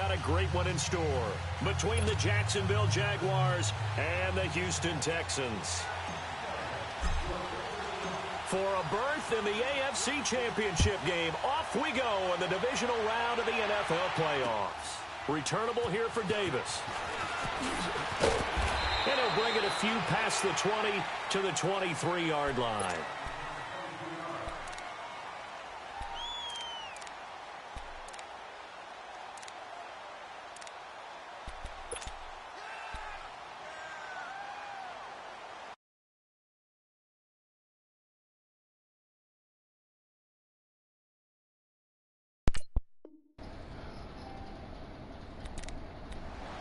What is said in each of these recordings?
got a great one in store between the Jacksonville Jaguars and the Houston Texans. For a berth in the AFC Championship game, off we go in the divisional round of the NFL playoffs. Returnable here for Davis. And he'll bring it a few past the 20 to the 23-yard line.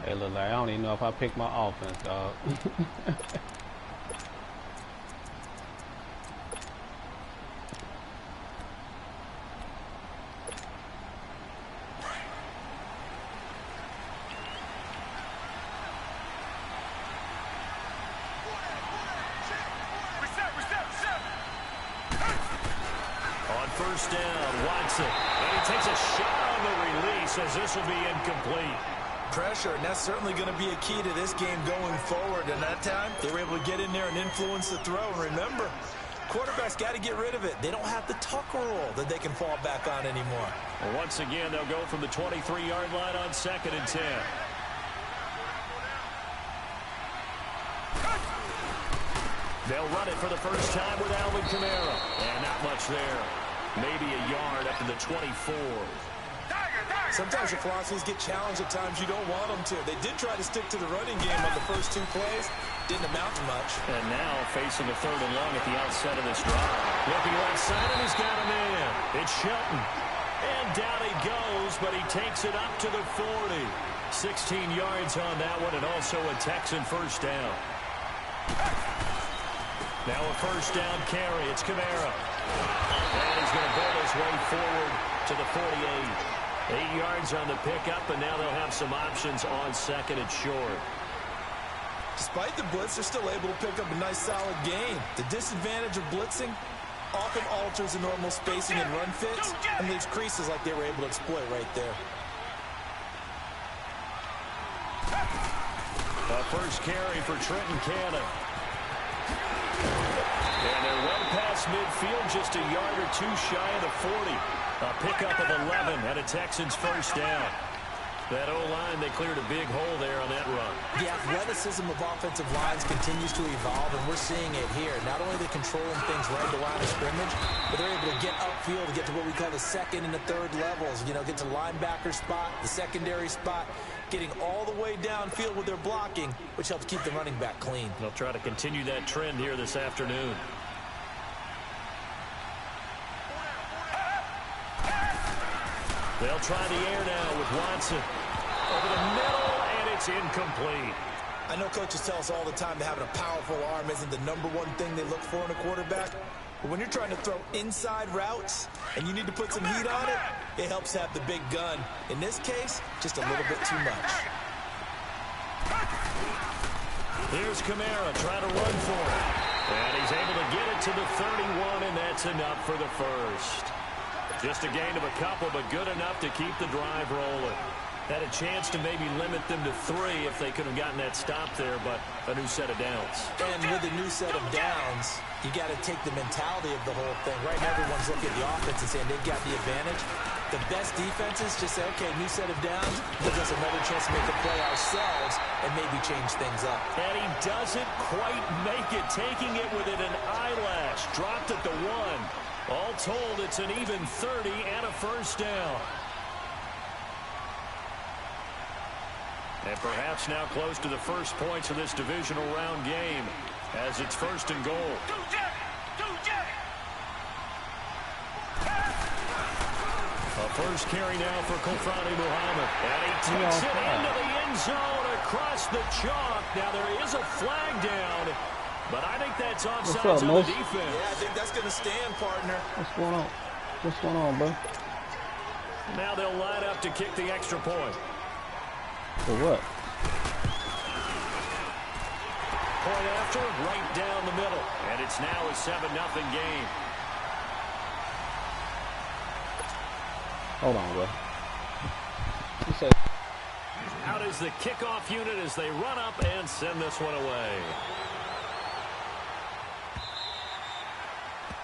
Hey, look, like, I don't even know if I picked my offense, dog. On first down, Watson. And he takes a shot on the release as this will be incomplete. Pressure, and that's certainly going to be a key to this game going forward. And that time, they were able to get in there and influence the throw. And remember, quarterbacks got to get rid of it. They don't have the tucker roll that they can fall back on anymore. Well, once again, they'll go from the 23-yard line on 2nd and 10. They'll run it for the first time with Alvin Kamara. And not much there. Maybe a yard up to the 24. Sometimes your philosophies get challenged at times you don't want them to. They did try to stick to the running game on the first 2 plays. Didn't amount to much. And now facing a 3rd and long at the outset of this drive. Looking right side, and he's got a man. It's Shelton. And down he goes, but he takes it up to the 40. 16 yards on that one, and also a Texan first down. Now a first down carry. It's Kamara. And he's going to build his way forward to the 48. 8 yards on the pickup, and now they'll have some options on 2nd and short. Despite the blitz, they're still able to pick up a nice, solid gain. The disadvantage of blitzing often alters the normal spacing and run fits and leaves creases like they were able to exploit right there. A first carry for Trenton Cannon. And they're well past midfield, just a yard or 2 shy of the 40. A pickup of 11 and a Texans first down. That O-line, they cleared a big hole there on that run. The athleticism of offensive lines continues to evolve, and we're seeing it here. Not only are they controlling things right at the line of scrimmage, but they're able to get upfield to get to what we call the 2nd and the 3rd levels. You know, get to linebacker spot, the secondary spot, getting all the way downfield with their blocking, which helps keep the running back clean. They'll try to continue that trend here this afternoon. They'll try the air now with Watson. Over the middle, and it's incomplete. I know coaches tell us all the time that having a powerful arm isn't the #1 thing they look for in a quarterback. But when you're trying to throw inside routes and you need to put some heat on it, it helps have the big gun. In this case, just a little bit too much. Here's Kamara trying to run for it. And he's able to get it to the 31, and that's enough for the first. Just a gain of a couple, but good enough to keep the drive rolling. Had a chance to maybe limit them to 3 if they could have gotten that stop there, but a new set of downs. And with a new set of downs, you got to take the mentality of the whole thing. Right now, everyone's looking at the offense and saying they've got the advantage. The best defenses just say, okay, new set of downs, gives us another chance to make a play ourselves and maybe change things up. And he doesn't quite make it, taking it within an eyelash. Dropped at the 1. All told, it's an even 30 and a first down. And perhaps now close to the first points of this divisional round game as it's 1st and goal. A first carry now for Kofrani Muhammad. And he takes it into the end zone across the chalk. Now there is a flag down, but I think that's offsides on the defense. Yeah, I think that's going to stand, partner. What's going on? What's going on, bro? Now they'll line up to kick the extra point. For what? Point after, right down the middle. And it's now a 7-0 game. Hold on, bro. You say is the kickoff unit as they run up and send this one away.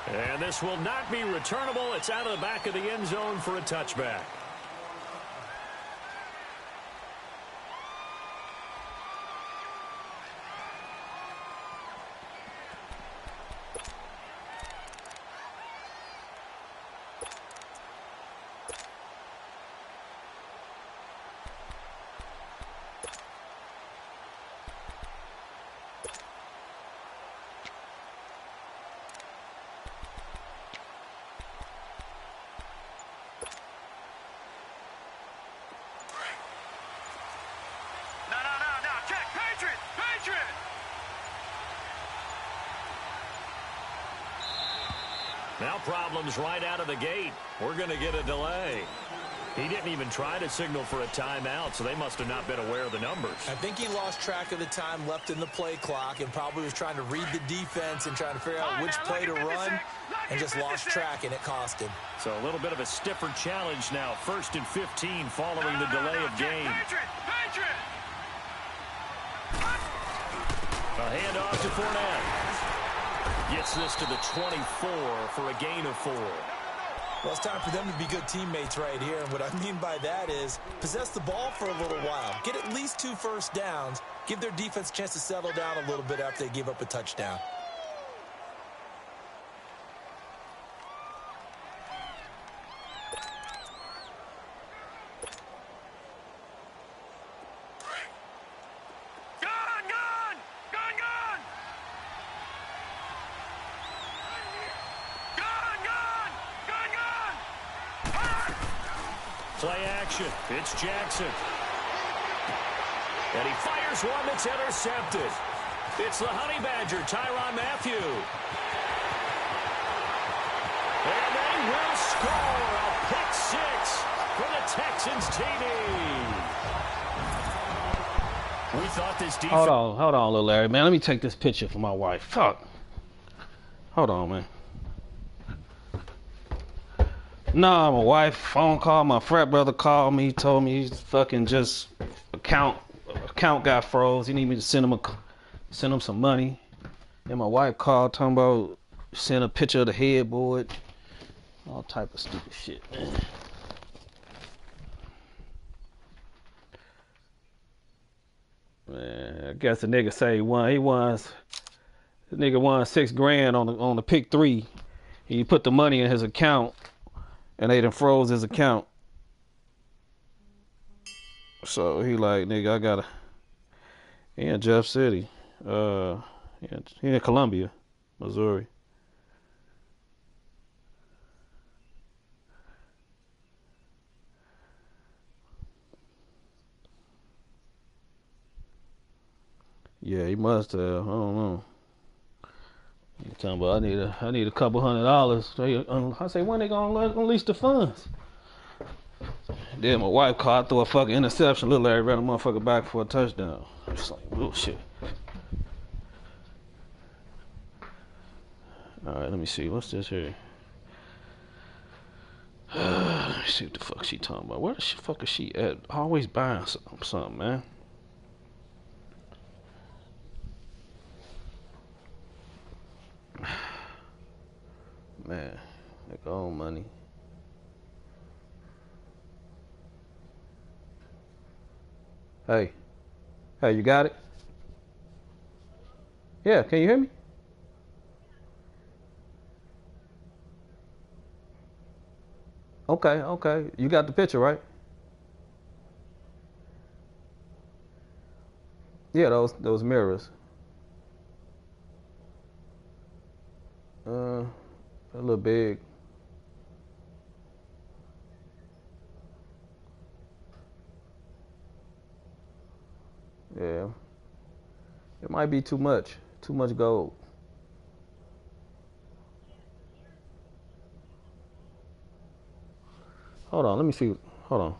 And this will not be returnable. It's out of the back of the end zone for a touchback. Now problems right out of the gate. We're going to get a delay. He didn't even try to signal for a timeout, so they must have not been aware of the numbers. I think he lost track of the time left in the play clock and probably was trying to read the defense and trying to figure out which play to run and just lost track, and it cost him. So a little bit of a stiffer challenge now. 1st and 15 following the delay of game. A handoff to Fournette. Gets this to the 24 for a gain of 4. Well, it's time for them to be good teammates right here. And what I mean by that is possess the ball for a little while. Get at least 2 first downs. Give their defense a chance to settle down a little bit after they give up a touchdown. Play action. It's Jackson. And he fires one that's intercepted. It's the Honey Badger, Tyrann Mathieu. And they will score a pick 6 for the Texans TD. We thought this defense... Hold on, little Larry, man. Let me take this picture for my wife. Fuck. Hold on, man. Nah, my wife, phone call, my frat brother called me, told me he's fucking just account got froze. He need me to send him some money. And my wife called, talking about send a picture of the headboard. All type of stupid shit, man. Man, I guess the nigga say the nigga won $6 grand on the pick 3. He put the money in his account. And they done froze his account. So he like, nigga, he in Jeff City. He in Columbia, Missouri. Yeah, he must have. I don't know. You talking about I need a couple $100. I say, when they gonna unleash the funds? Then my wife called, threw a fucking interception. Little Larry ran a motherfucker back for a touchdown. It's like bullshit. All right, let me see. What's this here? Let me see what the fuck she talking about. Where the fuck is she at? Always buying something, man. Man, make our own money. Hey, you got it? Yeah, can you hear me? Okay. You got the picture, right? Yeah, those mirrors. A little big. Yeah. It might be too much gold. Hold on, let me see. Hold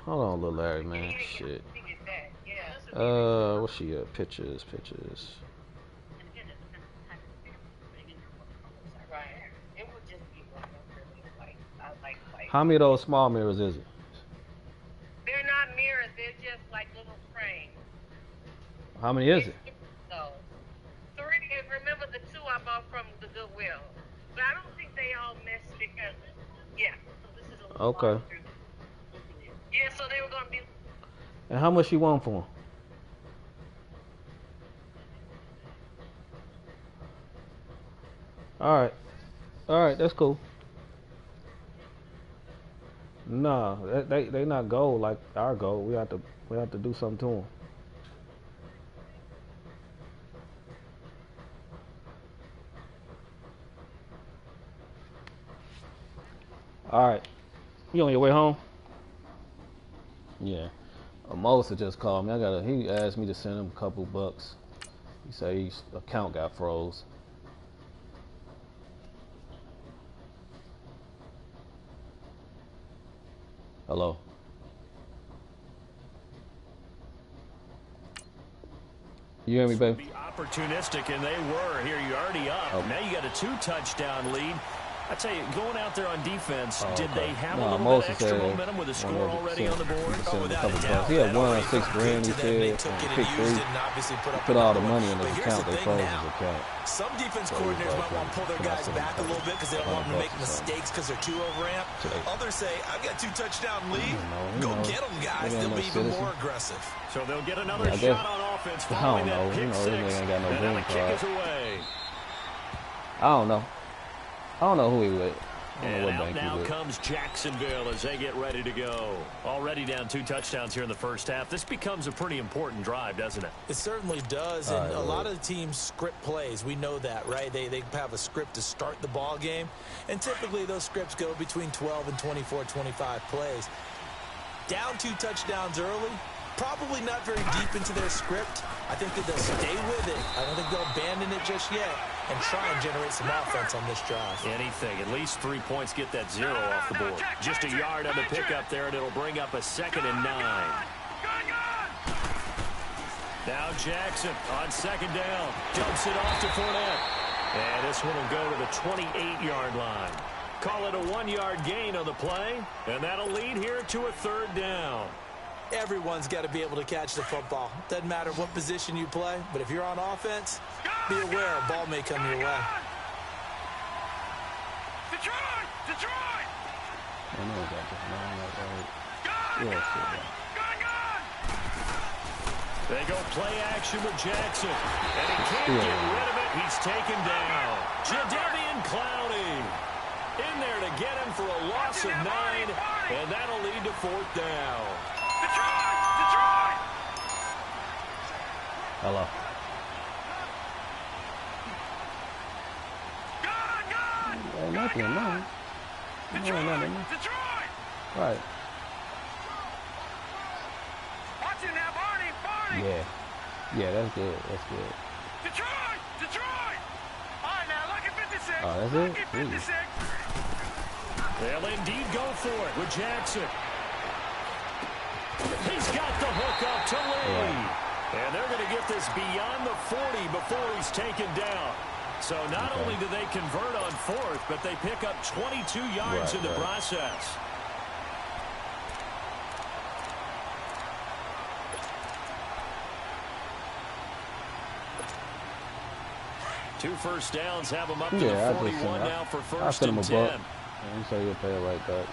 on, little Larry, man. Shit. What's she at? Pictures. How many of those small mirrors is it? just like little frames. How many is it? So, 3, and remember the 2 I bought from the Goodwill. But I don't think they all missed because, yeah, so this is a little Okay. larger. Yeah, so they were going to be. And how much you want for them? All right, that's cool. Nah, they not gold like our gold. We have to do something to them. All right, you on your way home? Yeah. Melissa just called me. He asked me to send him a couple bucks. He said his account got froze. Hello. You hear me, baby? Be opportunistic, and they were. Here, you're already up. Oh. Now you got a 2-touchdown lead. I tell you, going out there on defense, did they have a little Moses bit extra said momentum with a score already on the board? Send him a couple bucks. He had won $6 grand. He said, pick 3. Put all the money in his account. They froze his account. Some defense coordinators might want to pull their guys back a little bit because they don't want them to make mistakes because they're too overamped. Others say, I've got 2-touchdown lead. Go get them, guys. They'll be even more aggressive. So they'll get another shot on offense following that pick 6. Ain't got no And now green the kick card. is away. I don't know who he with. And out now comes Jacksonville as they get ready to go. Already down 2 touchdowns here in the first half. This becomes a pretty important drive, doesn't it? It certainly does, and a lot of the teams script plays. We know that, right? They have a script to start the ball game, and typically those scripts go between 12 and 24, 25 plays. Down 2 touchdowns early, probably not very deep into their script. I think that they'll stay with it. I don't think they'll abandon it just yet and try and generate some offense on this drive. Anything. At least 3 points, get that 0 off the board. Just a yard on the pickup there, and it'll bring up a 2nd and 9. Now Jackson on 2nd down. Dumps it off to Fournette. And this one will go to the 28-yard line. Call it a 1-yard gain on the play, and that'll lead here to a 3rd down. Everyone's got to be able to catch the football. Doesn't matter what position you play, but if you're on offense, be aware a ball may come your way. Detroit! Detroit! I know about this. They go play action with Jackson, and he can't get rid of it. He's taken down. Jadeveon Clowney in there to get him for a loss of 9, and that'll lead to 4th down. Detroit! Detroit! Hello. Gun! Nothing, no. Detroit! Detroit! Right. Watch it now, Barney! Yeah, that's good. Detroit! Detroit! All right, now look at 56. Oh, that's look it? at 56. They'll indeed go for it with Jackson. He's got the hook up to Lee. And they're going to get this beyond the 40 before he's taken down. So not only do they convert on 4th, but they pick up 22 yards in the process. Two first downs have them up to the 41 now for 1st and 10. You say you'll pay it right back.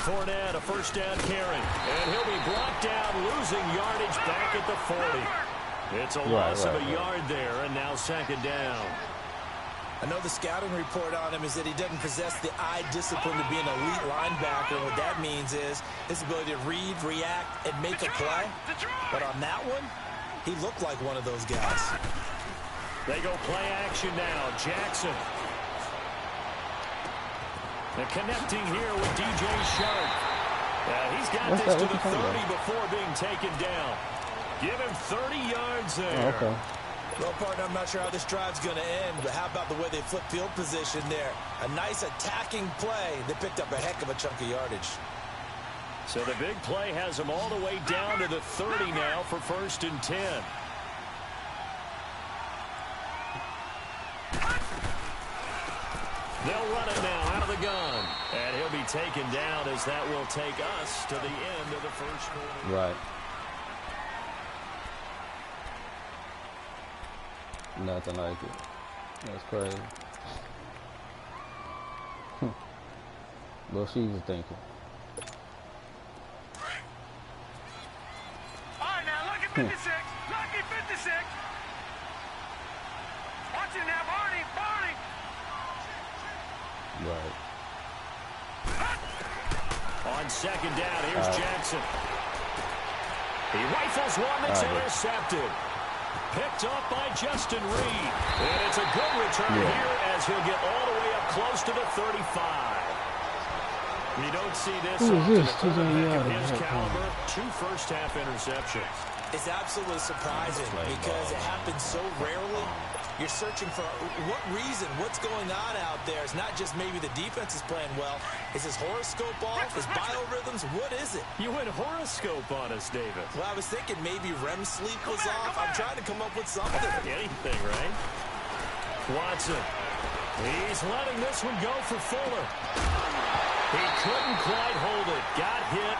Fournette, a first down carry. And he'll be brought down, losing yardage back at the 40. It's a loss of a yard there, and now 2nd down. I know the scouting report on him is that he doesn't possess the eye discipline to be an elite linebacker. And what that means is his ability to read, react, and make a play. But on that one, he looked like one of those guys. They go play action now. Jackson. And connecting here with DJ Sharp. He's got this to the 30 before being taken down. Give him 30 yards there. Okay. Well, partner, I'm not sure how this drive's going to end, but how about the way they flip field position there? A nice attacking play. They picked up a heck of a chunk of yardage. So the big play has them all the way down to the 30 now for 1st and 10. They'll run it now out of the gun. And he'll be be taken down, as that will take us to the end of the first quarter. Right. Nothing like it. That's crazy. What she was thinking. All right, now, lucky 56. Lucky 56. Watch it now, Barney. Barney. Right. On second down, here's Jackson. He rifles one that's intercepted. Picked up by Justin Reed. And it's a good return here as he'll get all the way up close to the 35. You don't see this often. His caliber, 2 first-half interceptions. It's absolutely surprising because it happens so rarely. You're searching for what reason, what's going on out there. It's not just maybe the defense is playing well. Is his horoscope off? His biorhythms? What is it? You went horoscope on us, David. Well, I was thinking maybe REM sleep was off. I'm trying to come up with something. Anything, right? Watson. He's letting this one go for Fuller. He couldn't quite hold it. Got hit.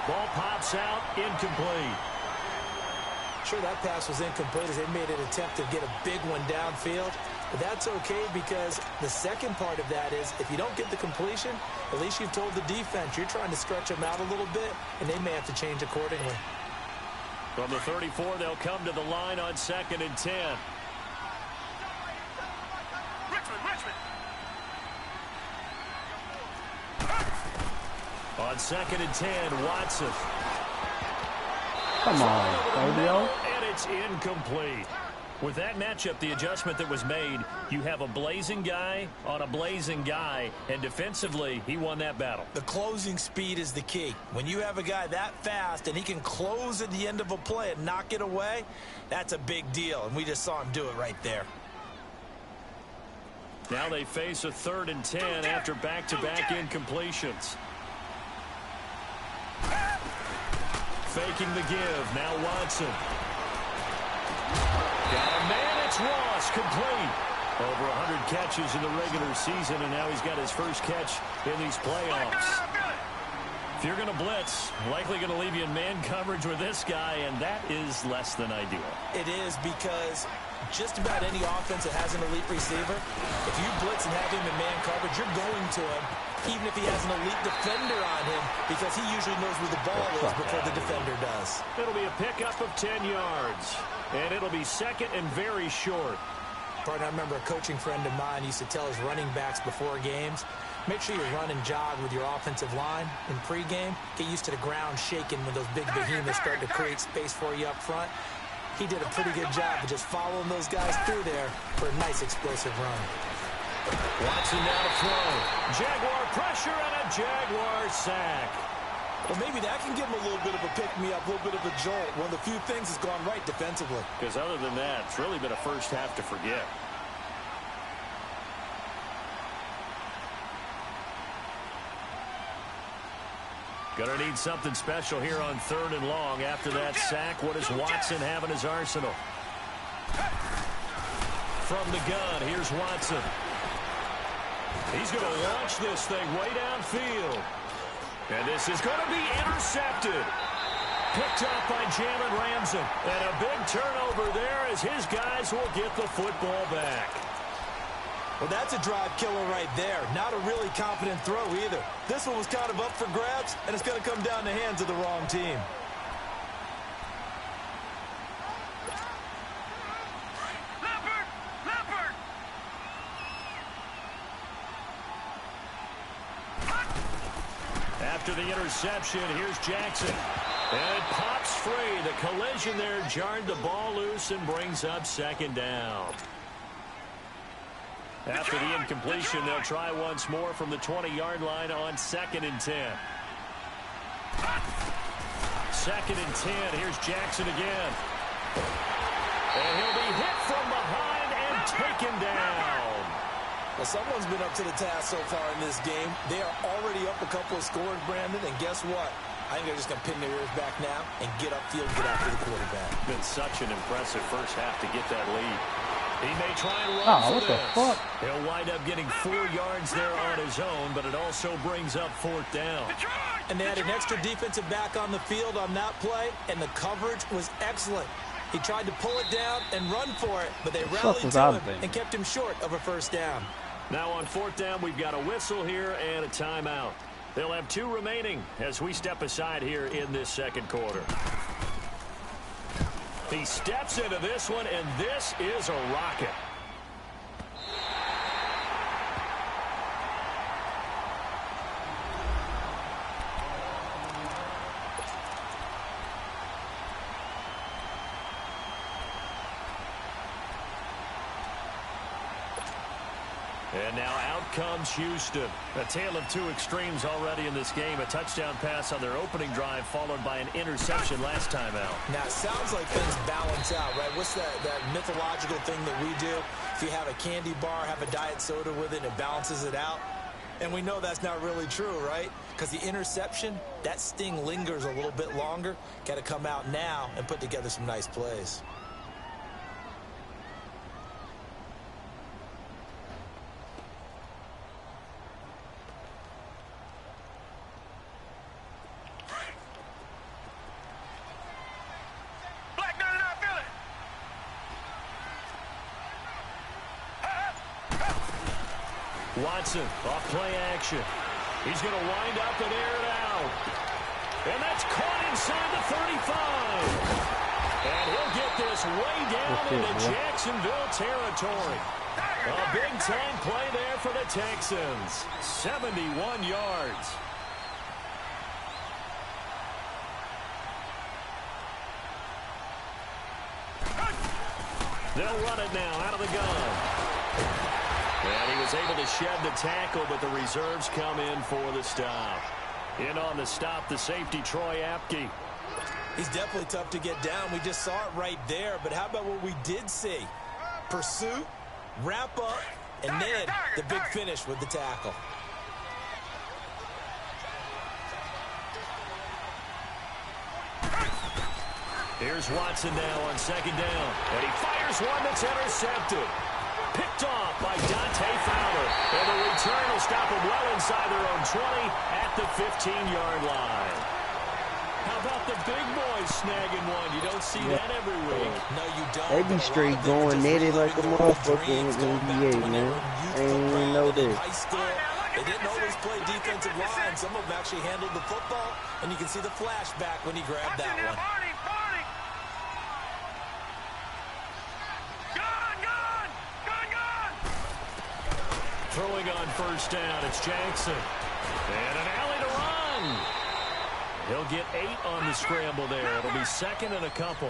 Ball pops out. Incomplete. Sure, that pass was incomplete as they made an attempt to get a big one downfield. But that's okay because the second part of that is if you don't get the completion, at least you've told the defense you're trying to stretch them out a little bit, and they may have to change accordingly. From the 34, they'll come to the line on 2nd and 10. Richmond. On 2nd and 10, Watson. Come on, Fabio. And it's incomplete. With that matchup, the adjustment that was made, you have a blazing guy on a blazing guy, and defensively, he won that battle. The closing speed is the key. When you have a guy that fast and he can close at the end of a play and knock it away, that's a big deal, and we just saw him do it right there. Now they face a 3rd and 10 after back-to-back incompletions. Faking the give. Now Watson. Got a man. It's Ross. Complete. Over 100 catches in the regular season, and now he's got his first catch in these playoffs. If you're going to blitz, likely going to leave you in man coverage with this guy, and that is less than ideal. It is because just about any offense that has an elite receiver, if you blitz and have him in man coverage, you're going to him, even if he has an elite defender on him, because he usually knows where the ball is before the defender does. It'll be a pickup of 10 yards, and it'll be 2nd and very short. Partner, I remember a coaching friend of mine used to tell his running backs before games, make sure you run and jog with your offensive line in pregame. Get used to the ground shaking when those big behemoths start to create space for you up front. He did a pretty good job of just following those guys through there for a nice explosive run. Watson now to throw. Jaguar pressure and a Jaguar sack. Well, maybe that can give him a little bit of a pick-me-up, a little bit of a jolt. One of the few things that's gone right defensively. Because other than that, it's really been a first half to forget. Gonna need something special here on 3rd and long. After that sack, what does Watson have in his arsenal? From the gun, here's Watson. He's going to launch this thing way downfield. And this is going to be intercepted. Picked up by Jalen Ramsey. And a big turnover there as his guys will get the football back. Well, that's a drive killer right there. Not a really confident throw either. This one was kind of up for grabs, and it's going to come down the hands of the wrong team. Leopard! After the interception, here's Jackson. And it pops free. The collision there jarred the ball loose and brings up 2nd down. After the incompletion, they'll try once more from the 20-yard line on 2nd and 10. 2nd and 10. Here's Jackson again. And he'll be hit from behind and taken down. Well, someone's been up to the task so far in this game. They are already up a couple of scores, Brandon, and guess what? I think they're just going to pin their ears back now and get upfield, get after the quarterback. Been such an impressive first half to get that lead. He may try and run Oh, for what the this. fuck? He'll wind up getting 4 yards there on his own, but it also brings up 4th down. And they had an extra defensive back on the field on that play, and the coverage was excellent. He tried to pull it down and run for it, but they rallied to him and kept him short of a first down. Now on 4th down, we've got a whistle here and a timeout. They'll have 2 remaining as we step aside here in this second quarter. He steps into this one, and this is a rocket. And now out comes Houston. A tale of 2 extremes already in this game. A touchdown pass on their opening drive, followed by an interception last time out. Now, it sounds like things balance out, right? What's that mythological thing that we do? If you have a candy bar, have a diet soda with it, it balances it out. And we know that's not really true, right? Because the interception, that sting lingers a little bit longer. Got to come out now and put together some nice plays. Watson, off play action. He's going to wind up and air it out. And that's caught inside the 35. And he'll get this way down into Jacksonville territory. A big time play there for the Texans. 71 yards. They'll run it now out of the gun. And he was able to shed the tackle, but the reserves come in for the stop. In on the stop, the safety, Troy Apke. He's definitely tough to get down. We just saw it right there. But how about what we did see? Pursuit, wrap up, and then the big finish with the tackle. Here's Watson now on 2nd down. And he fires one that's intercepted. Picked off by Dante Fowler. And the return will stop him well inside their own 20 at the 15-yard line. How about the big boys snagging one? You don't see that every week. No, you don't. They be straight going netted like a motherfucker in the NBA, man. I ain't even know that. High school, they didn't always play defensive line. Some of them actually handled the football, and you can see the flashback when he grabbed that one. Throwing on 1st down, it's Jackson. And an alley to run. He'll get 8 on the scramble there. It'll be 2nd and a couple.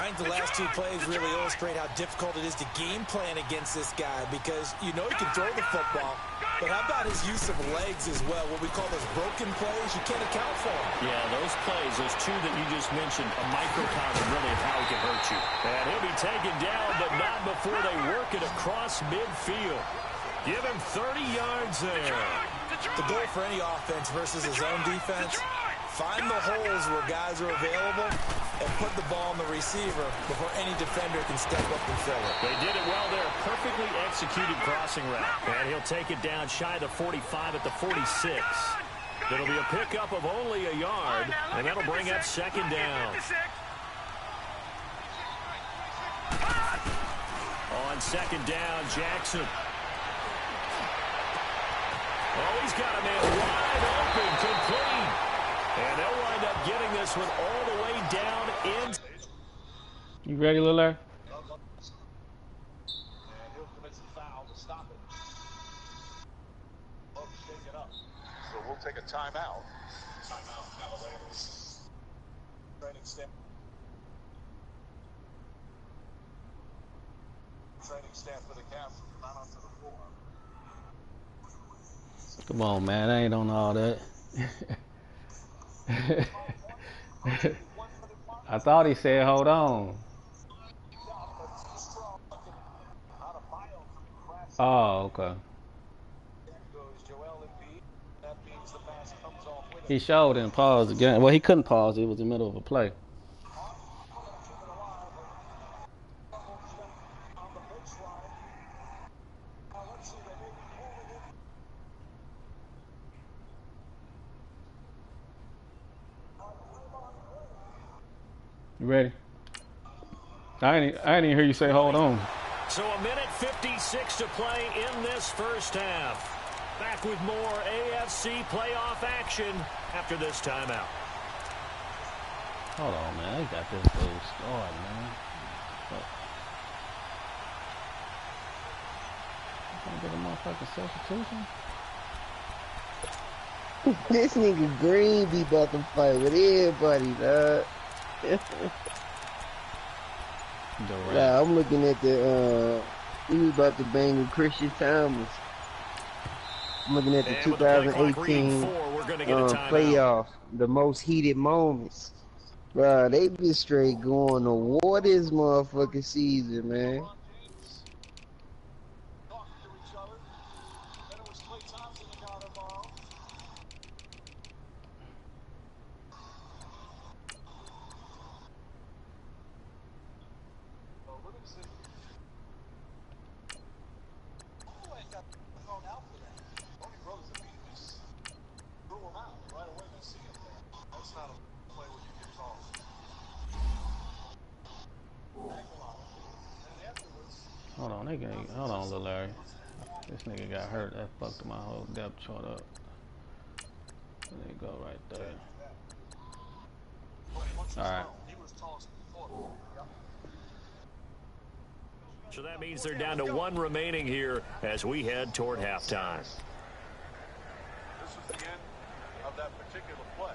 I think the last 2 plays really illustrate how difficult it is to game plan against this guy because you know he can throw the football, but how about his use of legs as well? What we call those broken plays, you can't account for them. Yeah, those plays, those 2 that you just mentioned, a microcosm really of how he can hurt you. And he'll be taken down, but not before they work it across midfield. Give him 30 yards there. The goal for any offense versus his own defense, find the holes where guys are available and put the ball on the receiver before any defender can step up and fill it. They did it well there. Perfectly executed crossing route. And he'll take it down shy of the 45 at the 46. It'll be a pickup of only a yard, and that'll bring up 2nd down. On 2nd down, Jackson. Oh, he's got a man wide open, complete. And they'll wind up getting this one all the way down in. You ready, Lil Larry? And he'll commit some foul to stop it. Oh, shake it up. So we'll take a timeout. Timeout, Cavaliers. Training stand for the Cavs. Not onto the floor. Come on, man. I ain't on all that. I thought he said, hold on. Oh, okay. He showed and paused again. Well, he couldn't pause. It was in the middle of a play. You ready? I didn't even hear you say hold on. So a minute 56 to play in this first half. Back with more AFC playoff action after this timeout. Hold on, man. They got this dude scored, man. Can't get a motherfucking substitution. This nigga Green be about to fight with everybody, dog. Nah, I'm looking at the he was about to bang with Christian Thomas. I'm looking at the 2018 playoff, the most heated moments. Bro, they been straight going to war this motherfucking season, man. Hold on, Lil Larry. This nigga got hurt. That fucked my whole depth chart up. There you go, right there. Alright. So that means they're down to one remaining here as we head toward halftime. This was the end of that particular play.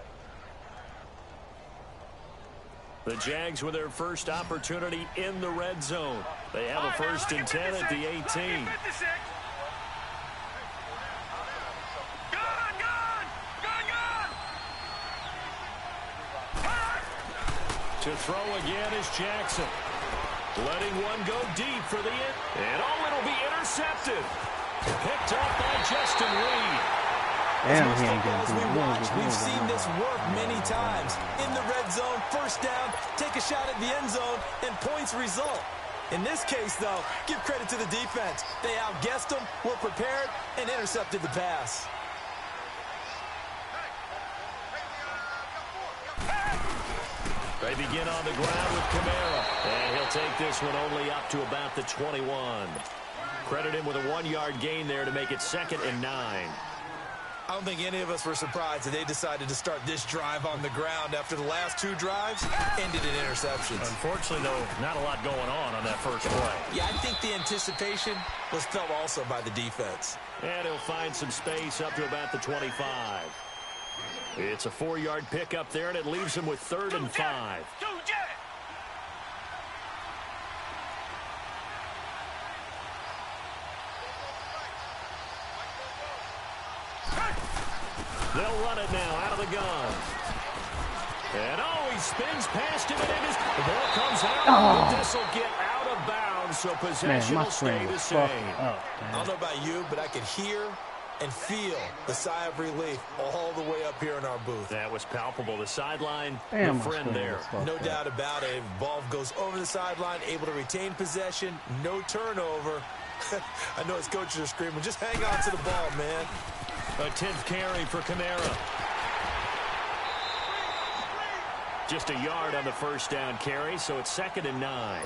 The Jags with their first opportunity in the red zone. They have a 1st and 10 at the 18. To throw again is Jackson. Letting one go deep for the end. And it'll be intercepted. Picked up by Justin Reed. As we watch, we've seen this work many times. In the red zone, first down, take a shot at the end zone, and points result. In this case, though, give credit to the defense. They outguessed them, were prepared, and intercepted the pass. They begin on the ground with Kamara. And he'll take this one only up to about the 21. Credit him with a 1-yard gain there to make it 2nd and 9. I don't think any of us were surprised that they decided to start this drive on the ground after the last 2 drives ended in interceptions. Unfortunately, though, not a lot going on that first play. Yeah, I think the anticipation was felt also by the defense. And he'll find some space up to about the 25. It's a 4-yard pickup there, and it leaves him with 3rd and 5. They'll run it now out of the gun. And he spins past him, and the ball comes out. This will get out of bounds, so possession will stay the same. I don't know about you, but I could hear and feel the sigh of relief all the way up here in our booth. That was palpable. The sideline, the friend there. No doubt about it. Ball goes over the sideline, able to retain possession, no turnover. I know his coaches are screaming, just hang on to the ball, man. A 10th carry for Kamara. Just a yard on the first down carry, so it's 2nd and 9.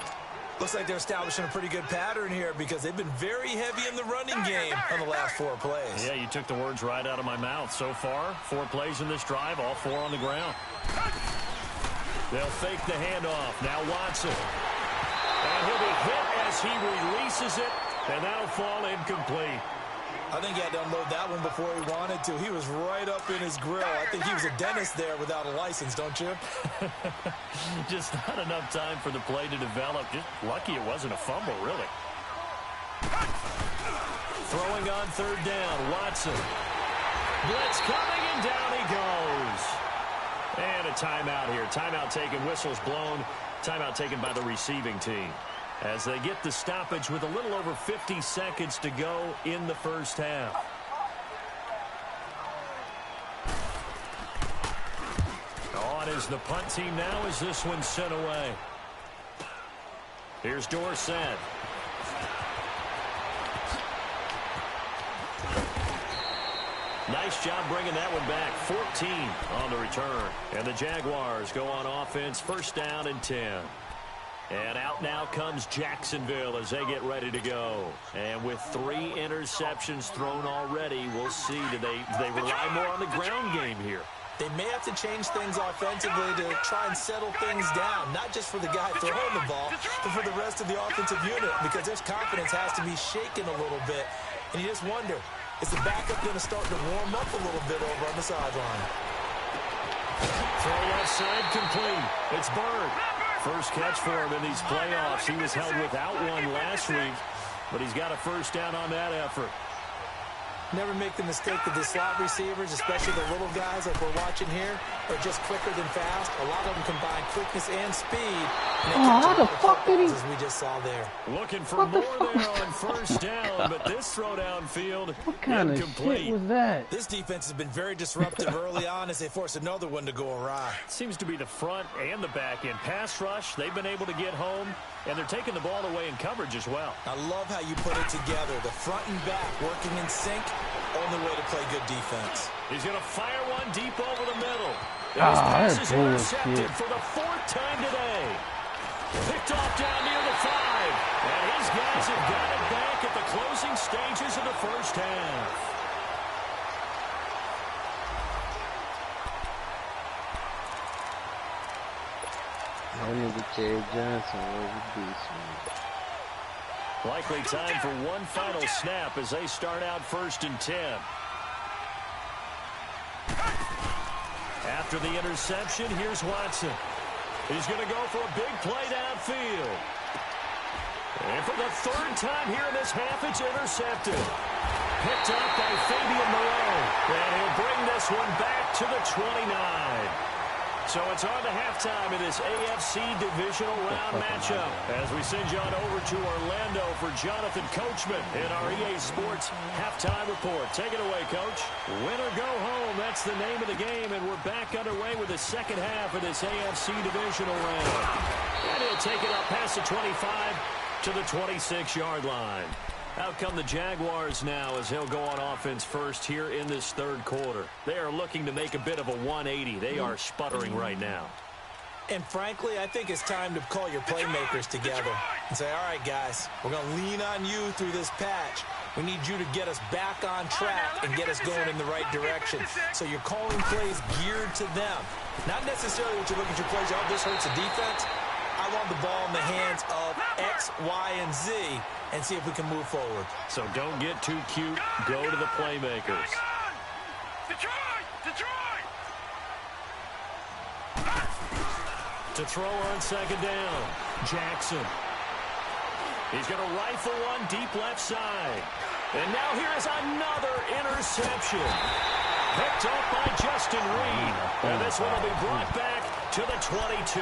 Looks like they're establishing a pretty good pattern here because they've been very heavy in the running game on the last 4 plays. Yeah, you took the words right out of my mouth. So far, 4 plays in this drive, all 4 on the ground. They'll fake the handoff. Now Watson. And he'll be hit as he releases it, and that'll fall incomplete. I think he had to unload that one before he wanted to. He was right up in his grill. I think he was a dentist there without a license, don't you? Just not enough time for the play to develop. Just lucky it wasn't a fumble, really. Throwing on 3rd down, Watson. Blitz coming, and down he goes. And a timeout here. Timeout taken, whistles blown. Timeout taken by the receiving team, as they get the stoppage with a little over 50 seconds to go in the first half. On is the punt team now as this one's sent away. Here's Dorsett. Nice job bringing that one back. 14 on the return. And the Jaguars go on offense, first down and 10. And out now comes Jacksonville as they get ready to go. And with 3 interceptions thrown already, we'll see. Do they rely more on the ground game here? They may have to change things offensively to try and settle things down, not just for the guy throwing the ball, but for the rest of the offensive unit, because their confidence has to be shaken a little bit. And you just wonder, is the backup going to start to warm up a little bit over on the sideline? Throw left side complete. It's Bird. First catch for him in these playoffs. He was held without one last week, but he's got a first down on that effort. Never make the mistake that the slot receivers, especially the little guys like we're watching here, are just quicker than fast. A lot of them combine quickness and speed. And how the fuck did he? As we just saw there. Looking for more there on first down, but this throw downfield What kind incomplete. of shit was that? This defense has been very disruptive early on as they force another one to go awry. Seems to be the front and the back end. Pass rush, they've been able to get home, and they're taking the ball away in coverage as well. I love how you put it together. The front and back working in sync. Only way to play good defense. He's going to fire one deep over the middle. Ah, His pass that's is intercepted bullshit. for the 4th time today. Picked off down near the 5. And his guys have got it back at the closing stages of the first half. I nigga Terry Johnson was a beast, man. Likely time for one final snap as they start out first and 10. After the interception, here's Watson. He's going to go for a big play downfield. And for the 3rd time here in this half, it's intercepted. Picked up by Fabian Moreau. And he'll bring this one back to the 29. So it's on to halftime in this AFC Divisional Round matchup as we send you on over to Orlando for Jonathan Coachman in our EA Sports Halftime Report. Take it away, Coach. Win or go home, that's the name of the game, and we're back underway with the second half of this AFC Divisional Round. And he'll take it up past the 25 to the 26-yard line. Out come the Jaguars now as he'll go on offense first here in this 3rd quarter. They are looking to make a bit of a 180. They are sputtering right now. And frankly, I think it's time to call your playmakers together and say, all right, guys, we're going to lean on you through this patch. We need you to get us back on track and get us going in the right direction. So you're calling plays geared to them. Not necessarily what you look at your plays, oh, this hurts the defense. I want the ball in the hands of X, Y, and Z and see if we can move forward. So don't get too cute. Go to the playmakers. Detroit! Detroit! To throw on second down, Jackson. He's going to rifle one deep left side. And now here is another interception. Picked up by Justin Reed. And this one will be brought back to the 22.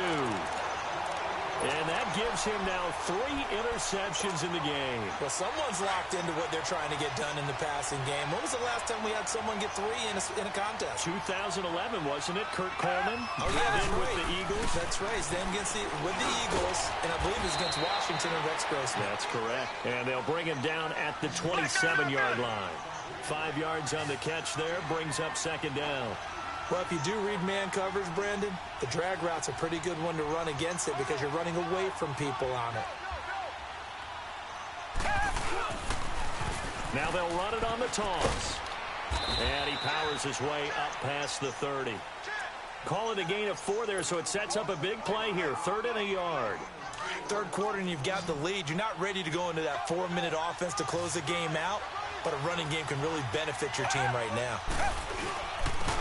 And that gives him now 3 interceptions in the game. Well, someone's locked into what they're trying to get done in the passing game. When was the last time we had someone get 3 in a contest? 2011, wasn't it? Kurt Coleman. Oh, yeah, that's then right. with the Eagles. That's right. Then with the Eagles, and I believe it's against Washington and Rex Grossman. That's correct. And they'll bring him down at the 27-yard line. 5 yards on the catch there, brings up second down. Well, if you do read man coverage, Brandon, the drag route's a pretty good one to run against it because you're running away from people on it. Now they'll run it on the toss. And he powers his way up past the 30. Call it a gain of 4 there, so it sets up a big play here. 3rd and a yard. 3rd quarter and you've got the lead. You're not ready to go into that 4-minute offense to close the game out, but a running game can really benefit your team right now.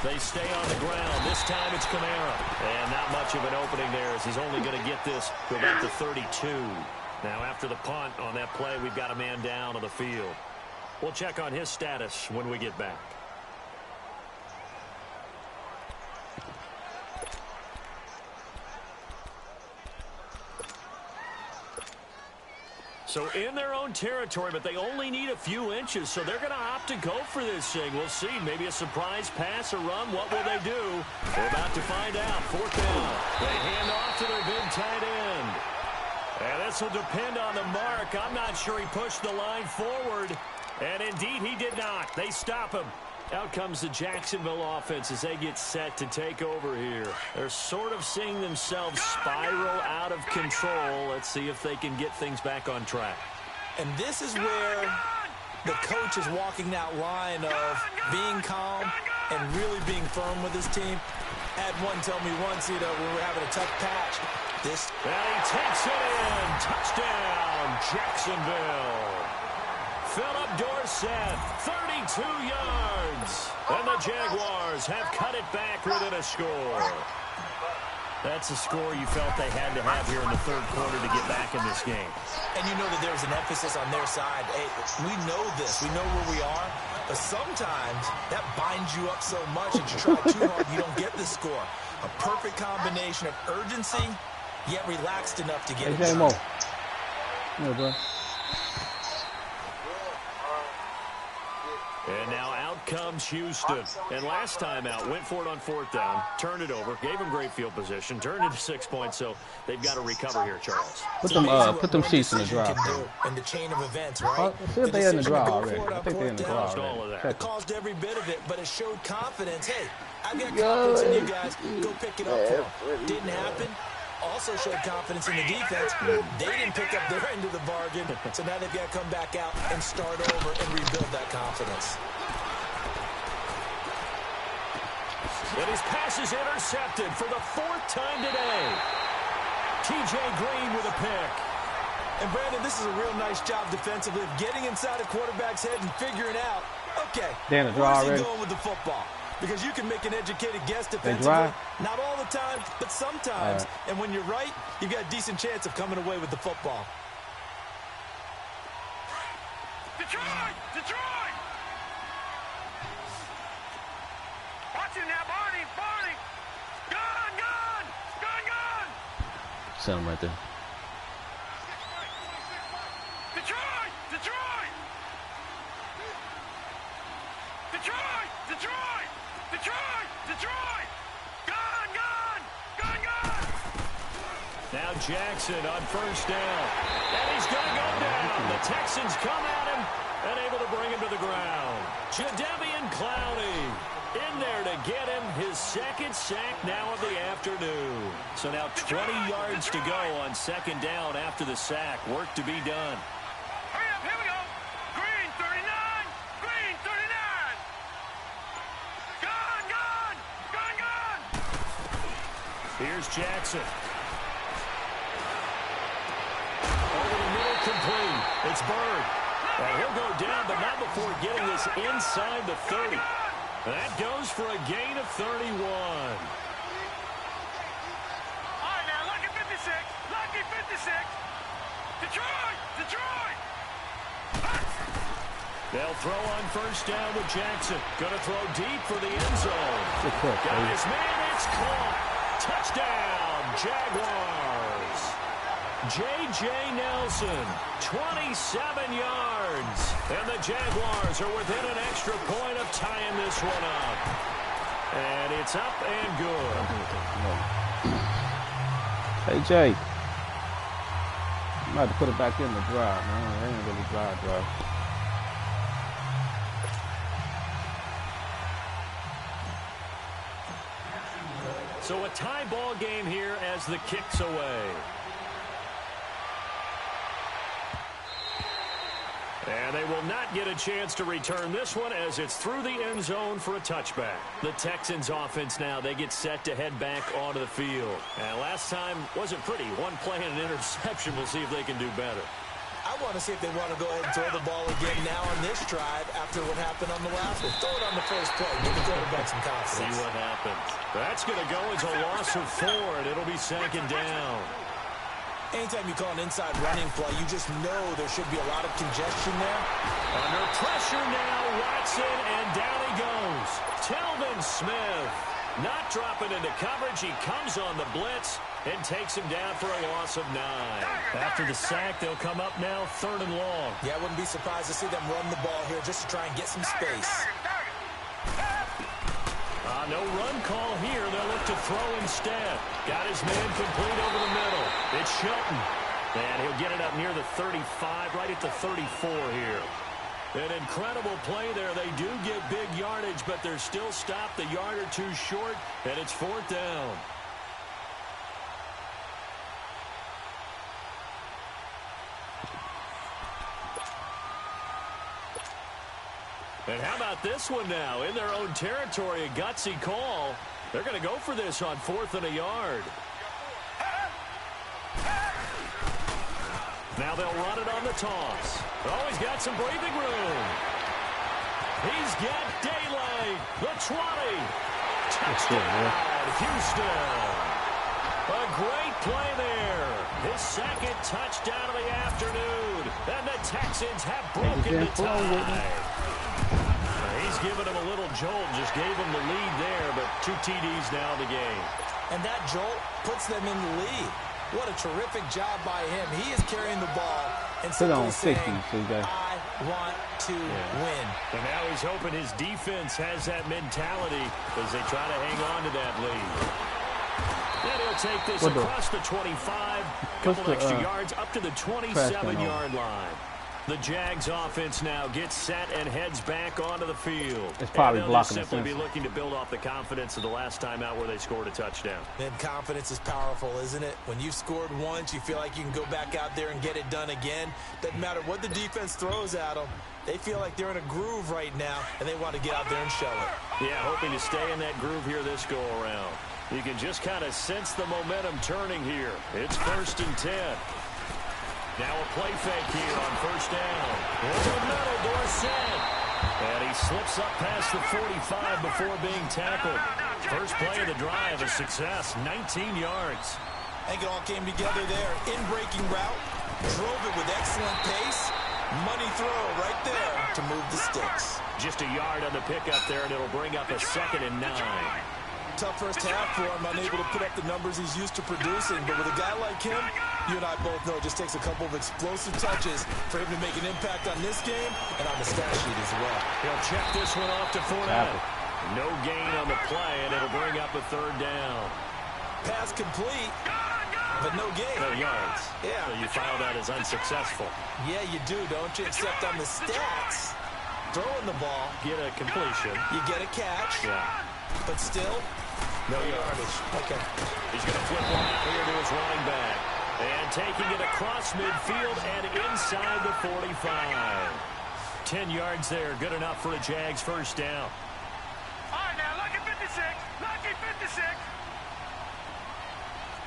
They stay on the ground. This time it's Kamara. And not much of an opening there as he's only going to get this to about the 32. Now after the punt on that play, we've got a man down on the field. We'll check on his status when we get back. So in their own territory, but they only need a few inches, so they're going to opt to go for this thing. We'll see. Maybe a surprise pass or run. What will they do? We're about to find out. 4th down. They hand off to their big tight end. And this will depend on the mark. I'm not sure he pushed the line forward. And indeed, he did not. They stop him. Out comes the Jacksonville offense as they get set to take over here. They're sort of seeing themselves spiral out of control. Let's see if they can get things back on track. And this is where the coach is walking that line of being calm and really being firm with his team. Had one tell me once, you know, we were having a tough patch. And he takes it in. Touchdown, Jacksonville. Philip Dorsett, 32 yards. And the Jaguars have cut it back within a score. That's a score you felt they had to have here in the third quarter to get back in this game. And you know that there's an emphasis on their side. Hey, we know this. We know where we are. But sometimes that binds you up so much that you try too hard, you don't get the score. A perfect combination of urgency, yet relaxed enough to get it done. Yeah, bro. And now out comes Houston. And last time out, went for it on fourth down, turned it over, gave them great field position, turned it to 6 points, so they've got to recover here, Charles. Put them Chiefs in the drive. In the chain of events, right? See if they're in the drive already. I think they're in the drive already. It caused every bit of it, but it showed confidence. Hey, I've got confidence in you guys. Go pick it up for them. Didn't happen. Also showed confidence in the defense. They didn't pick up their end of the bargain, so now they've got to come back out and start over and rebuild that confidence. And his pass is intercepted for the fourth time today. T.J. Green with a pick. And, Brandon, this is a real nice job defensively of getting inside a quarterback's head and figuring out, okay, where's he going with the football? Because you can make an educated guess defensively. Not all the time, but sometimes. Right. And when you're right, you've got a decent chance of coming away with the football. Detroit! Detroit! Watch him now, Barney! Barney! Gun! Gun! Gun! Gun! Send him right there. Detroit! Detroit! Detroit! Detroit! Detroit! Detroit! Gun! Gun! Gun! Gun! Now Jackson on first down. And he's going to go down. The Texans come at him and able to bring him to the ground. Jadeveon Clowney in there to get him his second sack now of the afternoon. So now 20 yards to go on second down after the sack. Work to be done. Hurry up, here we go. Green 39. Green 39. Gun! Gun! Gun! Gun! Here's Jackson. Over the middle, complete. It's Bird. And he'll go down, but not before getting this inside the 30. That goes for a gain of 31. All right, now, lucky 56. Lucky 56. Detroit! Detroit! They'll throw on first down with Jackson. Going to throw deep for the end zone. Got his man, it's caught. Touchdown, Jaguars. J.J. Nelson, 27 yards. And the Jaguars are within an extra point of tying this one up. And it's up and good. Hey, Jay. You might have to put it back in the drive, man. They ain't really drive. So a tie ball game here as the kick's away. And they will not get a chance to return this one as it's through the end zone for a touchback. The Texans offense now, they get set to head back onto the field. And last time wasn't pretty. One play and an interception. We'll see if they can do better. I want to see if they want to go ahead and throw the ball again now on this drive after what happened on the last one. Throw it on the first play. Give the quarterback some confidence. See what happens. That's going to go as a loss of 4, and it'll be second down. Anytime you call an inside running play, you just know there should be a lot of congestion there. Under pressure now, Watson, and down he goes. Telvin Smith not dropping into coverage. He comes on the blitz and takes him down for a loss of 9. After the sack, they'll come up now 3rd and long. Yeah, I wouldn't be surprised to see them run the ball here just to try and get some space. No run call here. They'll look to throw instead. Got his man complete over the middle. It's Shelton. And he'll get it up near the 35, right at the 34 here. An incredible play there. They do get big yardage, but they're still stopped a yard or two short, and it's 4th down. And how about this one now? In their own territory, a gutsy call. They're going to go for this on 4th and a yard. Now they'll run it on the toss. Oh, he's got some breathing room. He's got daylight. The 20. Touchdown, Houston. A great play there. His second touchdown of the afternoon. And the Texans have broken the tie. He's given him a little jolt, just gave him the lead there, but 2 TDs now in the game. And that jolt puts them in the lead. What a terrific job by him. He is carrying the ball and simply saying, I want to win. And now he's hoping his defense has that mentality as they try to hang on to that lead. And he'll take this across the 25, couple extra yards up to the 27-yard line. The Jags offense now gets set and heads back onto the field. It's probably and blocking simply be looking to build off the confidence of the last time out where they scored a touchdown. And confidence is powerful, isn't it? When you've scored once, you feel like you can go back out there and get it done again. Doesn't matter what the defense throws at them. They feel like they're in a groove right now, and they want to get out there and show it. Yeah, hoping to stay in that groove here this go-around. You can just kind of sense the momentum turning here. It's 1st and 10. Now a play fake here on 1st down. Over the middle, Dorsett. And he slips up past the 45 before being tackled. First play of the drive, a success, 19 yards. I think it all came together there. In-breaking route, drove it with excellent pace. Money throw right there to move the sticks. Just a yard on the pickup there, and it'll bring up a 2nd and 9. Tough first half for him, unable to put up the numbers he's used to producing. But with a guy like him, you and I both know it just takes a couple of explosive touches for him to make an impact on this game and on the stat sheet as well. He'll check this one off to Fournette. No gain on the play, and it'll bring up a 3rd down. Pass complete, but no gain. No yards. Yeah. So you file that as unsuccessful. Yeah, you do, don't you? Except on the stats, throwing the ball. Get a completion. You get a catch. Yeah. But still, no yardage. Okay. He's going to flip one out here to his running back. And taking it across midfield and inside the 45. 10 yards there. Good enough for a Jags 1st down. All right, now, lucky 56. Lucky 56.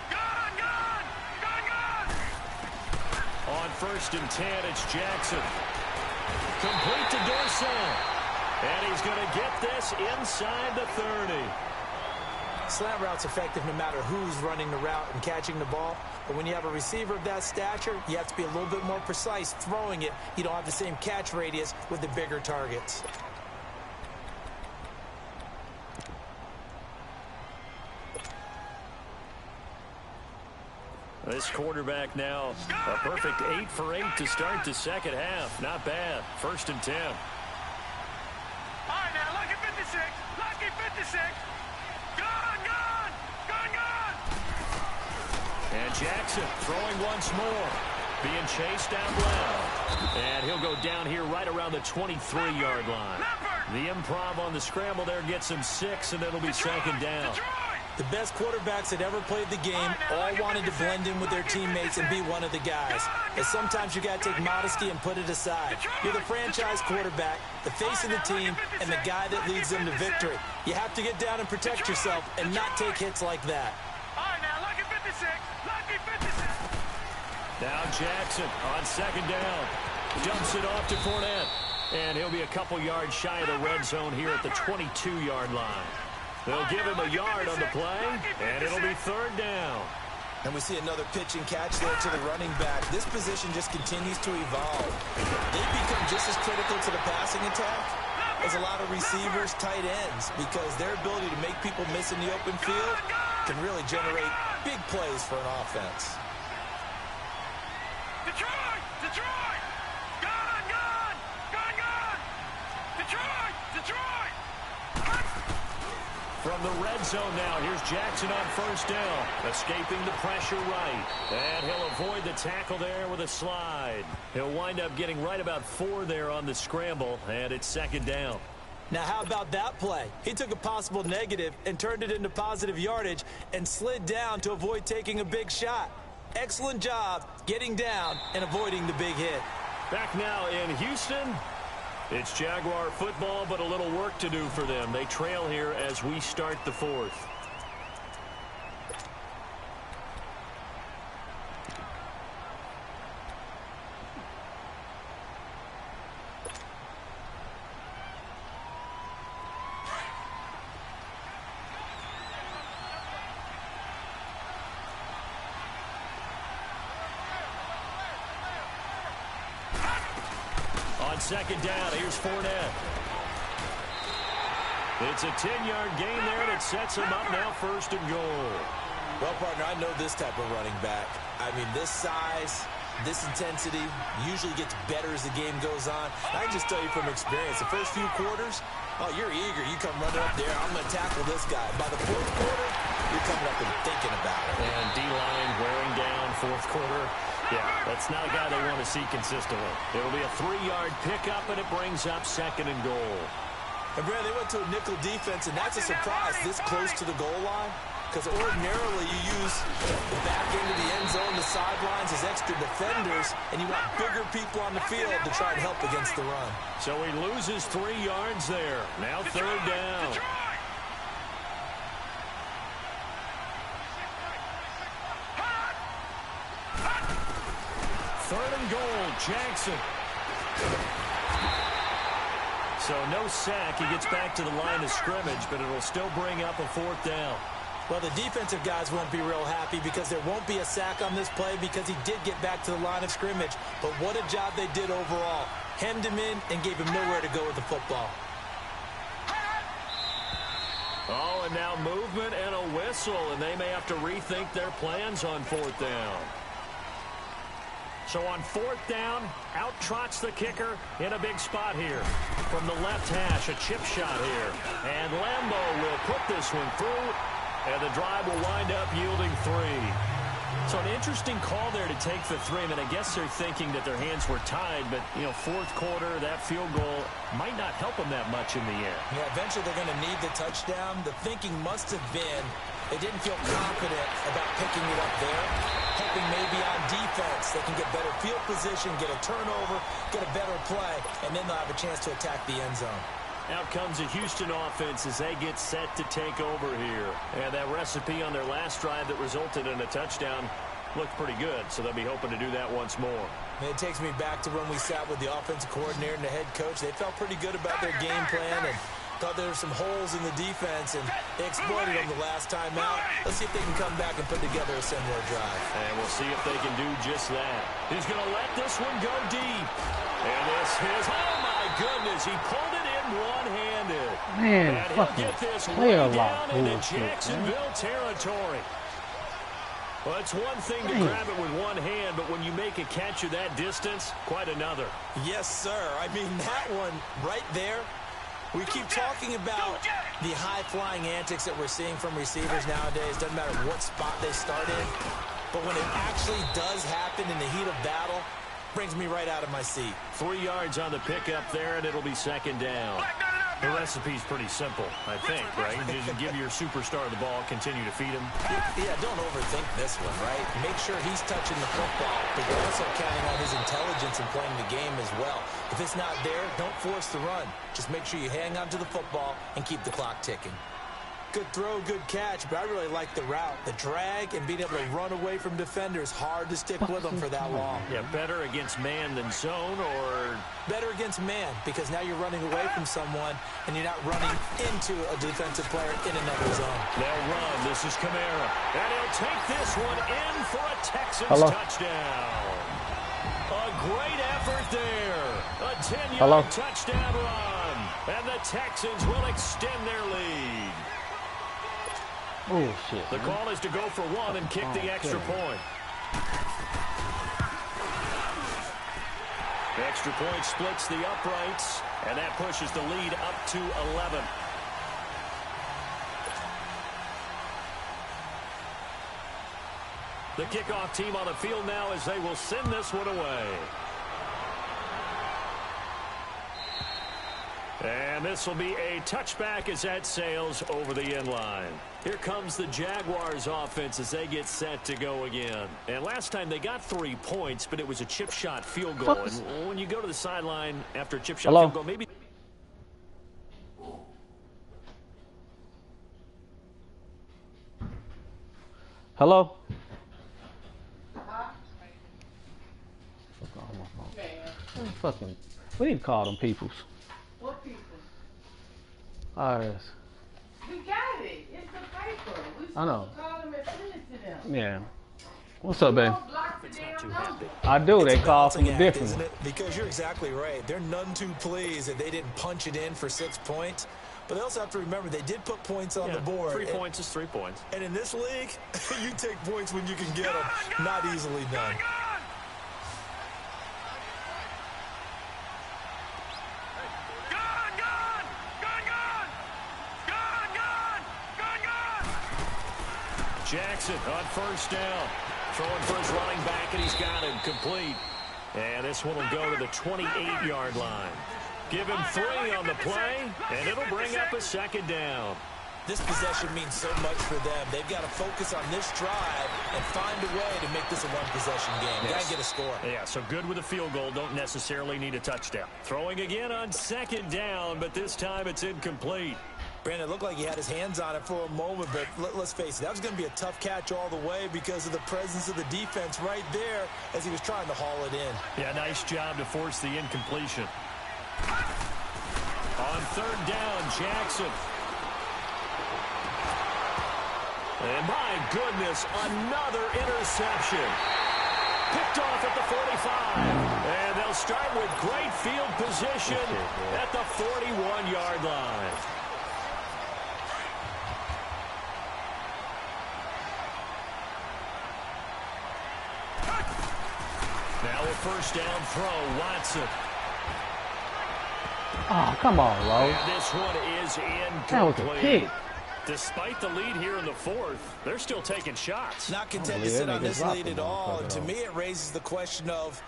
Gone, gone. Gone, gone. On 1st and 10, it's Jackson. Complete to Dorsett. And he's going to get this inside the 30. Slant route's effective no matter who's running the route and catching the ball. But when you have a receiver of that stature, you have to be a little bit more precise throwing it. You don't have the same catch radius with the bigger targets. This quarterback now a perfect 8 for 8 to start the second half. Not bad. 1st and 10. All right, now, lucky 56. Lucky 56. Gone, gone. Gone, gone. And Jackson throwing once more. Being chased out left. And he'll go down here right around the 23-yard line. The improv on the scramble there gets him 6, and it'll be 2nd down. The best quarterbacks that ever played the game all wanted to blend in with their teammates and be one of the guys. And sometimes you got to take modesty and put it aside. You're the franchise quarterback, the face of the team, and the guy that leads them to victory. You have to get down and protect yourself and not take hits like that. All right, now, lucky 56. Lucky 56. Now Jackson on 2nd down. Dumps it off to Fournette. And he'll be a couple yards shy of the red zone here at the 22-yard line. They'll give him a yard on the play, and it'll be 3rd down. And we see another pitch and catch there to the running back. This position just continues to evolve. They've become just as critical to the passing attack as a lot of receivers, tight ends, because their ability to make people miss in the open field can really generate big plays for an offense. Detroit! Detroit! Gone, gone! Gone, gone! Detroit! Detroit! From the red zone now, here's Jackson on first down. Escaping the pressure right. And he'll avoid the tackle there with a slide. He'll wind up getting right about 4 there on the scramble, and it's second down. Now, how about that play? He took a possible negative and turned it into positive yardage and slid down to avoid taking a big shot. Excellent job getting down and avoiding the big hit. Back now in Houston. It's Jaguar football, but a little work to do for them. They trail here as we start the fourth. Second down, here's Fournette. It's a 10-yard gain there, and it sets him up now first and goal. Well, partner, I know this type of running back. I mean, this size, this intensity usually gets better as the game goes on. I can just tell you from experience, the first few quarters, oh, you're eager. You come running up there, I'm going to tackle this guy. By the fourth quarter, you're coming up and thinking about it. And D-line wearing down fourth quarter. Yeah, that's not a guy they want to see consistently. It'll be a 3-yard pickup, and it brings up second and goal. And, Brad, they went to a nickel defense, and that's a surprise this close to the goal line. Because ordinarily you use the back end of the end zone, the sidelines as extra defenders, and you want bigger people on the field to try and help against the run. So he loses 3 yards there. Now third down. Third and goal, Jackson. So no sack. He gets back to the line of scrimmage, but it'll still bring up a 4th down. Well, the defensive guys won't be real happy because there won't be a sack on this play because he did get back to the line of scrimmage. But what a job they did overall. Hemmed him in and gave him nowhere to go with the football. Oh, and now movement and a whistle, and they may have to rethink their plans on 4th down. So on 4th down, out trots the kicker in a big spot here. From the left hash, a chip shot here. And Lambo will put this one through, and the drive will wind up yielding 3. So an interesting call there to take the 3. I mean, I guess they're thinking that their hands were tied, but, you know, fourth quarter, that field goal might not help them that much in the end. Yeah, eventually they're going to need the touchdown. The thinking must have been they didn't feel confident about picking it up there, hoping maybe on defense they can get better field position, get a turnover, get a better play, and then they'll have a chance to attack the end zone. Out comes the Houston offense as they get set to take over here. And that recipe on their last drive that resulted in a touchdown looked pretty good, so they'll be hoping to do that once more. It takes me back to when we sat with the offensive coordinator and the head coach. They felt pretty good about their game plan and thought there were some holes in the defense, and they exploited them the last time out. Let's see if they can come back and put together a similar drive. And we'll see if they can do just that. He's going to let this one go deep. And this is, oh my goodness, he pulled it in one-handed. Man, and he'll fucking get this player way lock down into bullshit, Jacksonville territory. Well, it's one thing to grab it with one hand, but when you make a catch of that distance, quite another. Yes, sir. I mean, that one right there, we keep talking about the high-flying antics that we're seeing from receivers nowadays. Doesn't matter what spot they start in. But when it actually does happen in the heat of battle, brings me right out of my seat. 3 yards on the pickup there, and it'll be second down. The recipe's pretty simple, I think, right? Just give your superstar the ball, continue to feed him. Yeah, don't overthink this one, right? Make sure he's touching the football, but you're also counting on his intelligence in playing the game as well. If it's not there, don't force the run. Just make sure you hang on to the football and keep the clock ticking. Good throw, good catch, but I really like the route. The drag and being able to run away from defenders, hard to stick with them for that long. Yeah, better against man than zone, or? Better against man, because now you're running away from someone and you're not running into a defensive player in another zone. They'll run. This is Kamara. And he'll take this one in for a Texans touchdown. A great effort there. A 10-yard touchdown run. And the Texans will extend their lead. Oh, shit. The call is to go for one and kick the extra point. The extra point splits the uprights, and that pushes the lead up to 11. The kickoff team on the field now as they will send this one away. And this will be a touchback as that sails over the end line. Here comes the Jaguars offense as they get set to go again. And last time they got 3 points, but it was a chip shot field goal. And when you go to the sideline after a chip shot field goal, maybe... Hello? Fucking, we need to call them peoples. What people? Alright. We got it. It's the paper. We I know. supposed to call them and send it to them. Yeah. What's up, babe? Block the damn number. I do. They call from a act, different isn't one. it? Because you're exactly right. They're none too pleased that they didn't punch it in for 6 points. But they also have to remember they did put points on the board. 3 points is 3 points. And in this league, you take points when you can get them. Not easily done. Jackson on first down. Throwing for his running back, and he's got him complete. And this one will go to the 28-yard line. Give him 3 on the play, and it'll bring up a second down. This possession means so much for them. They've got to focus on this drive and find a way to make this a one-possession game. Yes. Got to get a score. Yeah, so good with a field goal. Don't necessarily need a touchdown. Throwing again on second down, but this time it's incomplete. Brandon, it looked like he had his hands on it for a moment, but let's face it, that was going to be a tough catch all the way because of the presence of the defense right there as he was trying to haul it in. Yeah, nice job to force the incompletion. On third down, Jackson. And my goodness, another interception. Picked off at the 45. And they'll start with great field position at the 41-yard line. Now a first down throw, Watson. Oh, come on, Lowe. And this one is That was a incomplete. pick. Despite the lead here in the fourth, they're still taking shots. Not content to sit on this lead at all. And to me, it raises the question of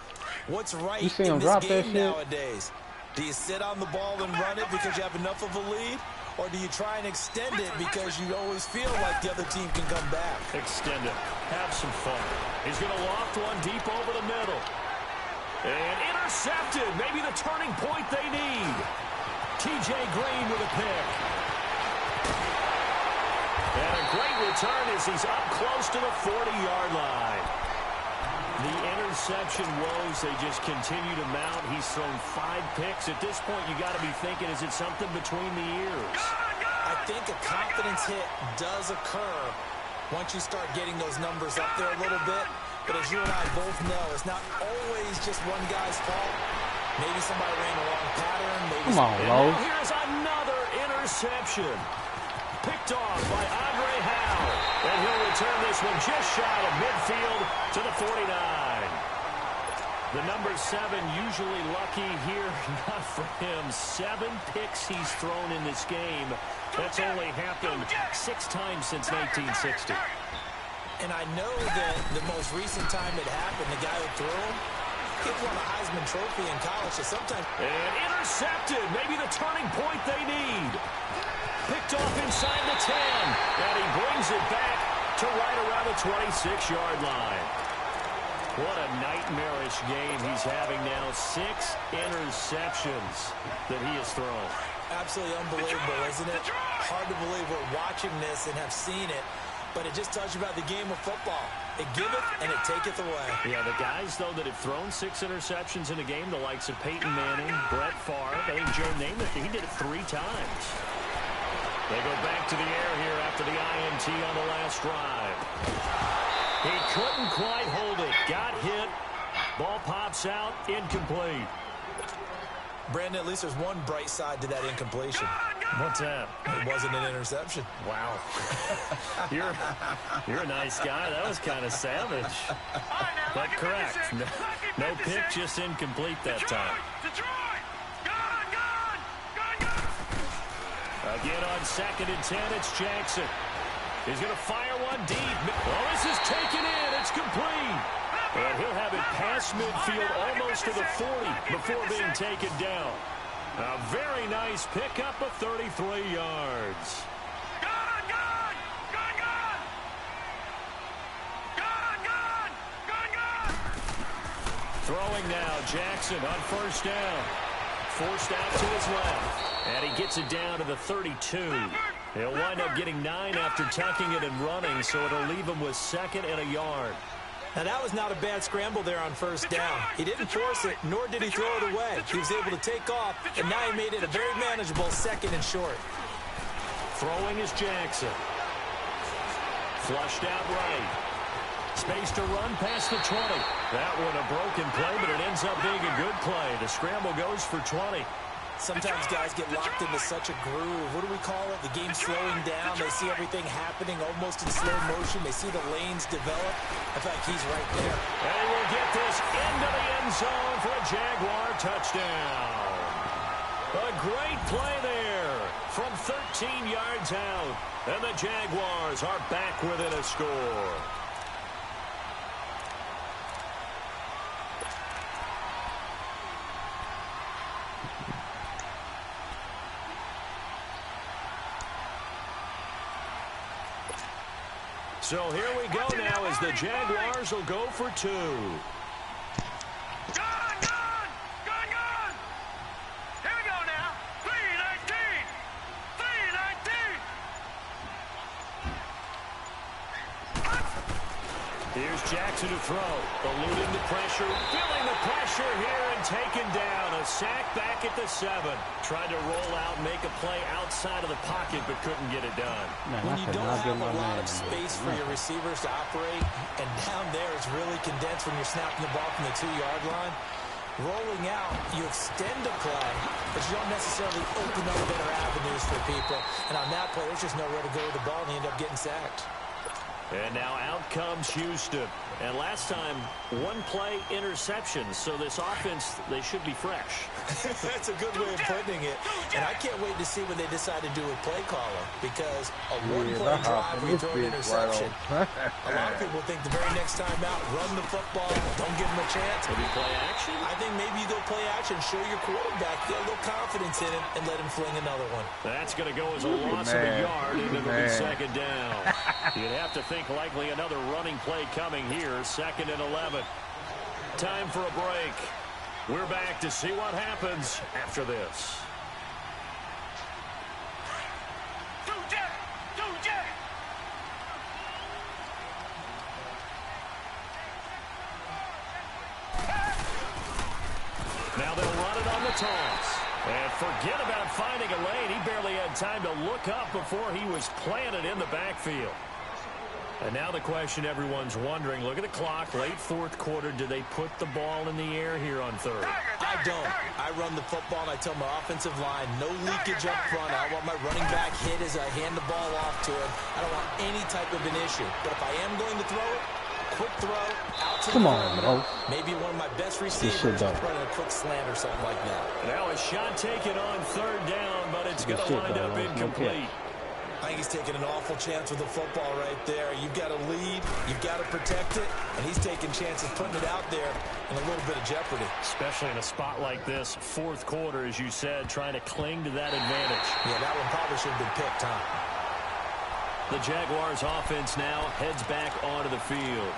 what's right in this game nowadays. Do you sit on the ball and run it because you have enough of a lead? Or do you try and extend it because you always feel like the other team can come back? Extend it. Have some fun. He's going to loft one deep over the middle. And intercepted. Maybe the turning point they need. T.J. Green with a pick. And a great return as he's up close to the 40-yard line. The interception woes, they just continue to mount. He's thrown 5 picks. At this point, you got to be thinking, is it something between the ears? I think a confidence hit does occur once you start getting those numbers up there a little bit. But as you and I both know, it's not always just one guy's fault. Maybe somebody ran the wrong pattern. Maybe Come on, Lowe. Here's another interception. Picked off by Andre Howe. And he'll return this one just shy of midfield to the 49. The number 7 usually lucky here. Not for him. 7 picks he's thrown in this game. That's only happened 6 times since 1960. And I know that the most recent time it happened, the guy who threw him, he won a Heisman Trophy in college, so sometimes... And intercepted. Maybe the turning point they need. Picked off inside the 10. And he brings it back to right around the 26-yard line. What a nightmarish game he's having now. 6 interceptions that he has thrown. Absolutely unbelievable, isn't it? Hard to believe we're watching this and have seen it. But it just tells you about the game of football. It giveth and it taketh away. Yeah, the guys, though, that have thrown 6 interceptions in a game, the likes of Peyton Manning, Brett Favre, I think Joe Namath, he did it 3 times. They go back to the air here after the INT on the last drive. He couldn't quite hold it. Got hit. Ball pops out. Incomplete. Brandon, at least there's one bright side to that incompletion. What's that? It wasn't an interception. Wow. You're a nice guy. That was kind of savage. But correct. No pick, just incomplete that time. Again on 2nd and 10, it's Jackson. He's going to fire one deep. Well, this is taken in. It's complete. And he'll have it past midfield almost to the 40 before being taken down. A very nice pickup of 33 yards. Gone, gone! Gone, gone! Gone, gone! Gone, gone! Throwing now, Jackson on first down. Forced out to his left. And he gets it down to the 32. He'll wind up getting 9 after tucking it and running, so it'll leave him with 2nd and a yard. Now, that was not a bad scramble there on first down. He didn't force it, nor did he throw it away. He was able to take off, and now he made it a very manageable 2nd and short. Throwing is Jackson. Flushed out right. Space to run past the 20. That one a broken play, but it ends up being a good play. The scramble goes for 20. Sometimes guys get locked into such a groove. What do we call it? The game's slowing down. They see everything happening almost in slow motion. They see the lanes develop. I feel like he's right there. And he will get this into the end zone for a Jaguar touchdown. A great play there from 13 yards out. And the Jaguars are back within a score. So here we go now as the Jaguars will go for 2. Gone, gone! Gone, gone! Here we go now. 3-19! 3-19! Here's Jackson to throw. Eluding the pressure, feeling the pressure here and taken down. A sack back at the 7. Tried to roll out, make a play outside of the pocket, but couldn't get it done. Man, When I you could don't not get have my a lot man. of space for your receivers to operate, and down there it's really condensed when you're snapping the ball from the 2-yard line, rolling out, you extend the play, but you don't necessarily open up better avenues for people. And on that play, there's just nowhere to go with the ball, and they end up getting sacked. And now out comes Houston. And last time, 1-play interception. So this offense, they should be fresh. That's a good way of putting it. And I can't wait to see what they decide to do with play caller, because a 1-play drive where you throw an interception. A lot of people think the very next time out, run the football, don't give them a chance. Maybe play action? I think maybe you go play action, show your quarterback, get a little confidence in him, and let him fling another one. That's going to go as a loss of a yard, and it'll be 2nd down. You'd have to think likely another running play coming here, 2nd and 11. Time for a break. We're back to see what happens after this. Now they'll run it on the toss. And forget about finding a lane. He barely had time to look up before he was planted in the backfield. And now the question everyone's wondering, look at the clock, late 4th quarter, do they put the ball in the air here on 3rd? I don't. I run the football, and I tell my offensive line, no leakage up front. I want my running back hit as I hand the ball off to him. I don't want any type of an issue. But if I am going to throw it, quick throw, out to the perimeter. Maybe one of my best receivers running a quick slant or something like that. Now a shot taken on 3rd down, but it's going to wind up incomplete. I think he's taking an awful chance with the football right there. You've got to lead, you've got to protect it, and he's taking chances putting it out there in a little bit of jeopardy. Especially in a spot like this, 4th quarter, as you said, trying to cling to that advantage. Yeah, that one probably should have been picked, huh? The Jaguars offense now heads back onto the field.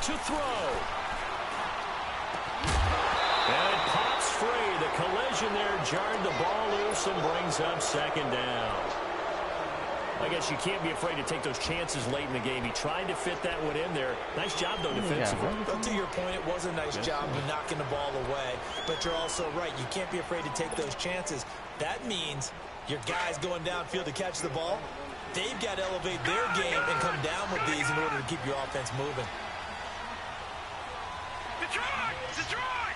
To throw. And it pops free. The collision there jarred the ball loose and brings up 2nd down. I guess you can't be afraid to take those chances late in the game. He tried to fit that one in there. Nice job, though, defensively. But to your point, it was a nice job of knocking the ball away. But you're also right. You can't be afraid to take those chances. That means your guys going downfield to catch the ball, they've got to elevate their game and come down with these in order to keep your offense moving. Detroit! Detroit!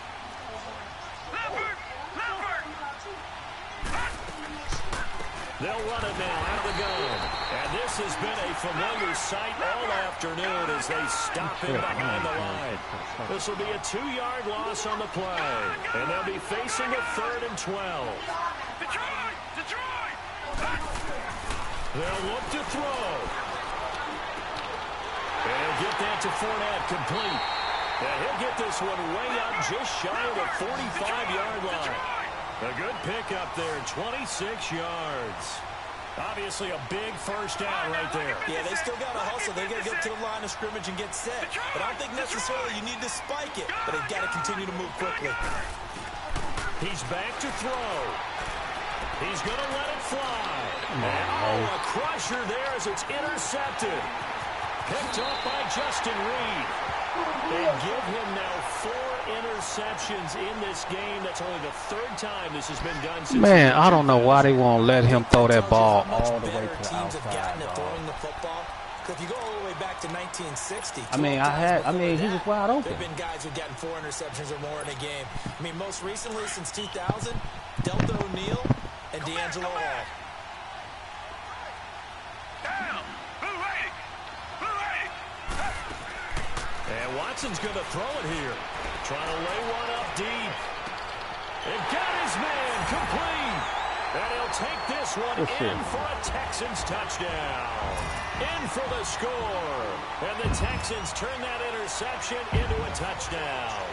Leopard! Leopard! They'll run it now out of the gun. And this has been a familiar sight all afternoon as they stop him behind the line. This will be a 2-yard loss on the play. And they'll be facing a 3rd and 12. Detroit! Detroit! They'll look to throw. And get that to Fournette, complete. And he'll get this one way up just shy of the 45-yard line. A good pickup there, 26 yards. Obviously a big first down right there. Yeah, they still got to hustle. They got to get to the line of scrimmage and get set. But I don't think necessarily you need to spike it. But they've got to continue to move quickly. He's back to throw. He's going to let it fly. And a crusher there as it's intercepted. Picked up by Justin Reed. They give him now 4 interceptions in this game. That's only the 3rd time this has been done since. Man, I don't know why they won't let him throw that ball all the way to the teams have gotten outside. at throwing the football. If you go all the way back to 1960, he was wide open. There have been guys who've gotten 4 interceptions or more in a game. I mean, most recently since 2000, Delta O'Neal and D'Angelo Hall. Down! Blue 80! Blue 80! And Watson's going to throw it here. Trying to lay one up deep. And got his man complete. And he'll take this one in for a Texans touchdown. In for the score. And the Texans turn that interception into a touchdown.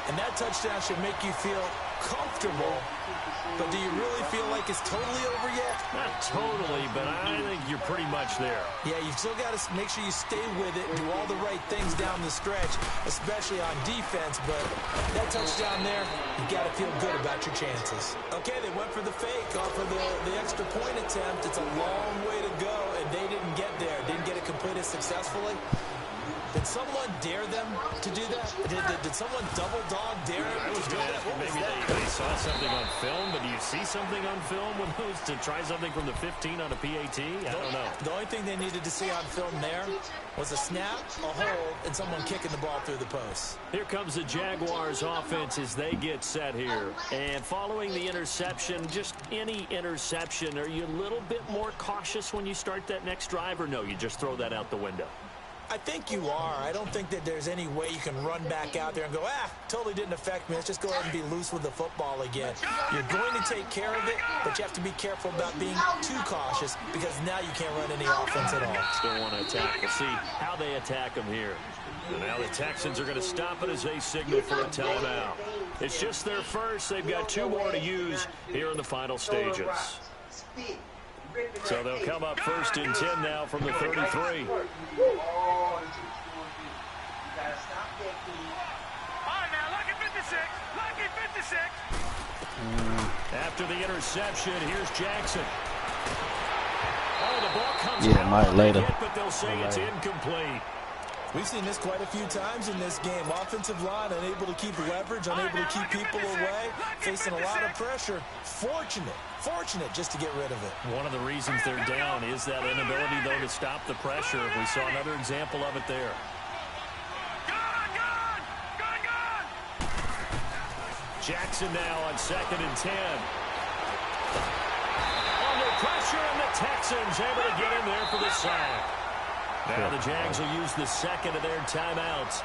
And that touchdown should make you feel comfortable. But do you really feel like it's totally over yet? Not totally, but I think you're pretty much there. Yeah, you've still got to make sure you stay with it and do all the right things down the stretch, especially on defense. But that touchdown there, you got to feel good about your chances. Okay, they went for the fake off of the extra point attempt. It's a long way to go, and they didn't get there. Didn't get it completed successfully. Did someone dare them to do that? Did someone double dog dare them to do that? What was Maybe that? they saw something on film, but do you see something on film when those to try something from the 15 on a PAT? I don't know. The only thing they needed to see on film there was a snap, a hold, and someone kicking the ball through the post. Here comes the Jaguars offense as they get set here. And following the interception, just any interception, are you a little bit more cautious when you start that next drive, or no, you just throw that out the window? I think you are. I don't think that there's any way you can run back out there and go, totally didn't affect me. Let's just go ahead and be loose with the football again. You're going to take care of it, but you have to be careful about being too cautious because now you can't run any offense at all. Still want to attack. We'll see how they attack them here. And now the Texans are going to stop it as they signal for a timeout. It's just their first. They've got 2 more to use here in the final stages. So they'll come up 1st and 10 now from the 33. All right, now, lucky 56. Lucky 56. After the interception, here's Jackson. Oh, the ball comes Yeah, might later. but they'll say it's incomplete. We've seen this quite a few times in this game. Offensive line unable to keep leverage, unable to keep people away, facing a lot of pressure. Fortunate just to get rid of it. One of the reasons they're down is that inability, though, to stop the pressure. We saw another example of it there. Gun! Jackson now on 2nd and 10. Under pressure, and the Texans able to get in there for the sack. Now the Jags will use the 2nd of their timeouts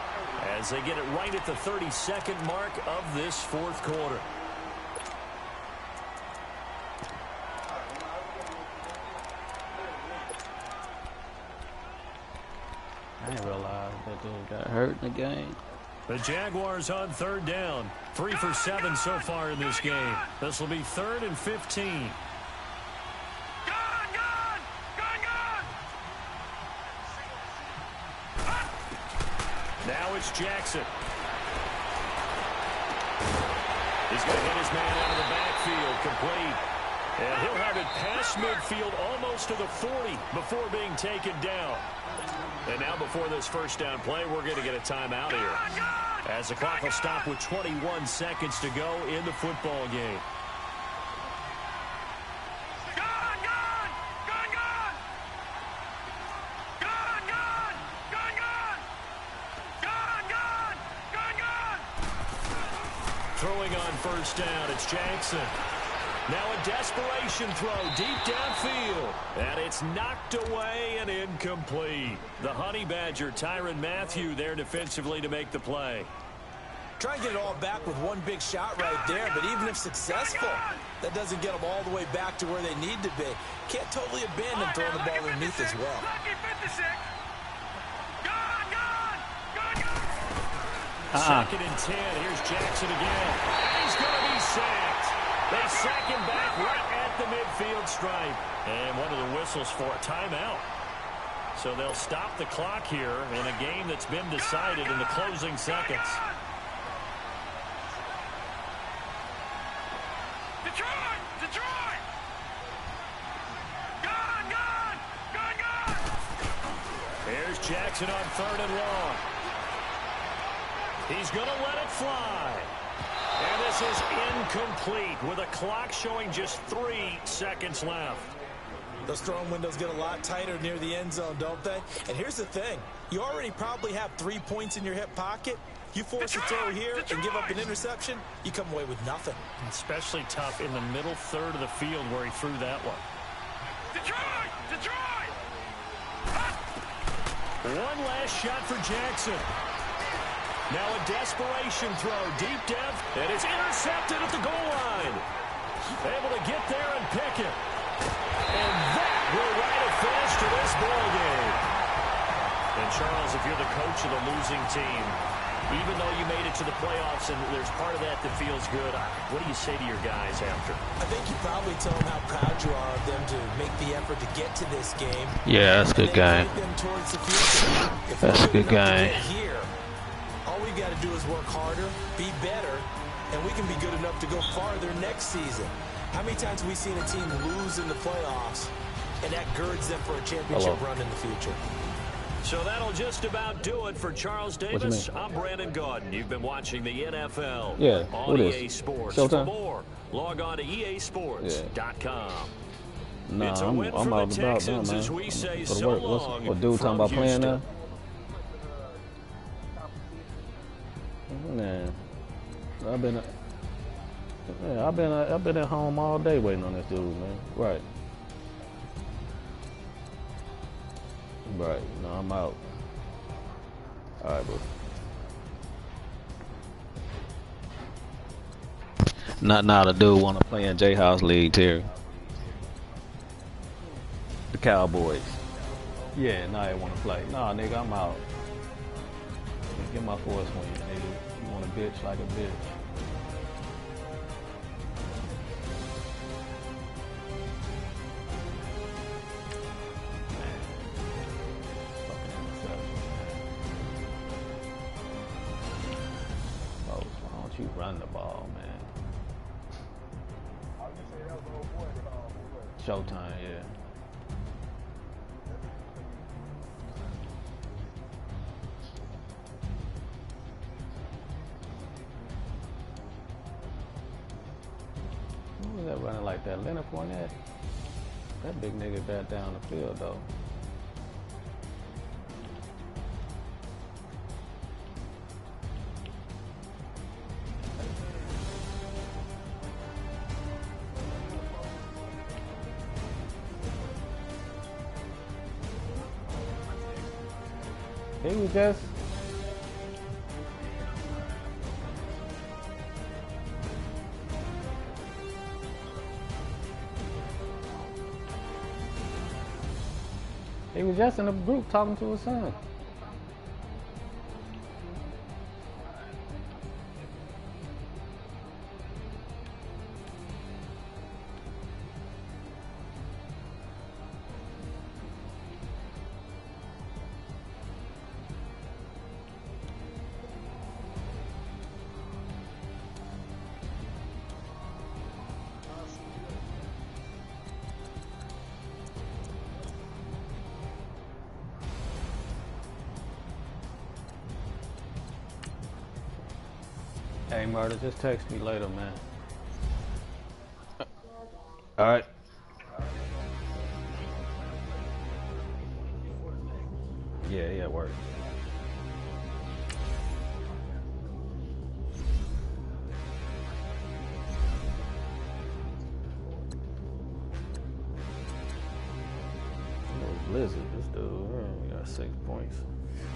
as they get it right at the 32nd mark of this 4th quarter. I didn't realize that dude got hurt in the game. The Jaguars on 3rd down. 3 for 7 so far in this game. This will be 3rd and 15. Now it's Jackson. He's going to hit his man out of the backfield, complete. And he'll have it past midfield almost to the 40 before being taken down. And now before this first down play, we're going to get a timeout here, as the clock will stop with 21 seconds to go in the football game. Throwing on first down, it's Jackson. Now a desperation throw deep downfield. And it's knocked away and incomplete. The Honey Badger, Tyrann Mathieu, there defensively to make the play. Try and get it all back with one big shot right there, but even if successful, that doesn't get them all the way back to where they need to be. Can't totally abandon throwing the ball underneath as well. Second and 10. Here's Jackson again. He's going to be sacked. They sack him back right at the midfield stripe. And one of the whistles for a timeout. So they'll stop the clock here in a game that's been decided in the closing seconds. Detroit! Gone! Here's Jackson on 3rd and long. He's going to let it fly. And this is incomplete with a clock showing just 3 seconds left. Those throwing windows get a lot tighter near the end zone, don't they? And here's the thing. You already probably have 3 points in your hip pocket. You force a throw here and give up an interception, you come away with nothing. Especially tough in the middle third of the field where he threw that one. Detroit! One last shot for Jackson. Now a desperation throw deep depth, and it's intercepted at the goal line. Able to get there and pick it. And that will write a finish to this ball game. And Charles, if you're the coach of the losing team, even though you made it to the playoffs and there's part of that that feels good, what do you say to your guys after? I think you probably tell them how proud you are of them to make the effort to get to this game. Yeah, that's a good guy. That's a good guy. Here, all we've got to do is work harder, be better, and we can be good enough to go farther next season. How many times have we seen a team lose in the playoffs, and that girds them for a championship run in the future? So that'll just about do it for Charles Davis. I'm Brandon Gaudin. You've been watching the NFL on EA Sports. Showtime? For more, log on to easports.com. Nah, It's a win I'm for out the about that, Texans man. as we say For the so work. long What dude talking about playing now? Man, I've been at home all day waiting on this dude, man. Right. No, I'm out. All right, bro. Not now. The dude want to play in J-House League, Terry. The Cowboys. Yeah, nah, they want to play. Nah, nigga, I'm out. Get my force swing, nigga. You want a bitch like a bitch. You run the ball, man. Showtime, yeah. Who was that running like that? Leonard Fournette? That big nigga got down the field, though. He was just in a group talking to his son. Hey, Murder, just text me later, man. All right. Yeah, work. Blizzard. This dude, we got 6 points.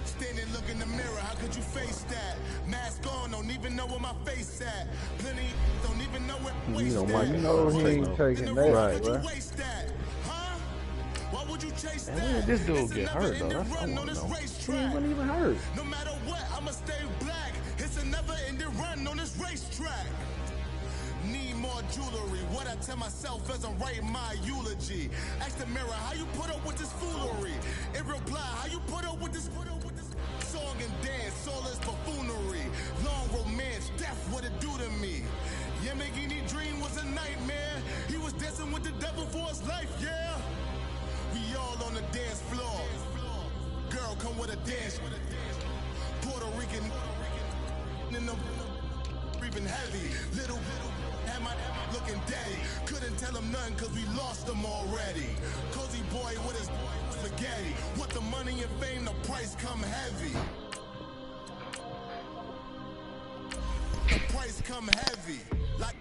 Standing, look in the mirror, how could you face that? Mask on, don't even know where my face at. Plenty, don't even know where you know he ain't taking that. Right. Why would you chase that? Man, this dude get hurt though. That's I want to know. He wasn't even hurt. No matter what, I'ma stay black. It's a never-ending run on this racetrack. Need more jewelry. What I tell myself as I write my eulogy. Ask the mirror, how you put up with this foolery? In reply, how you put up with this song and dance, all this buffoonery. Long romance, death, what it do to me? Yamagini dream was a nightmare. He was dancing with the devil for his life, yeah. We all on the dance floor. Girl, come with a dance. Puerto Rican in the breathing heavy. Little had my looking daddy. Couldn't tell him nothing cause we lost him already. Cozy boy with his spaghetti. With the money and fame, the price come heavy. The price come heavy. Like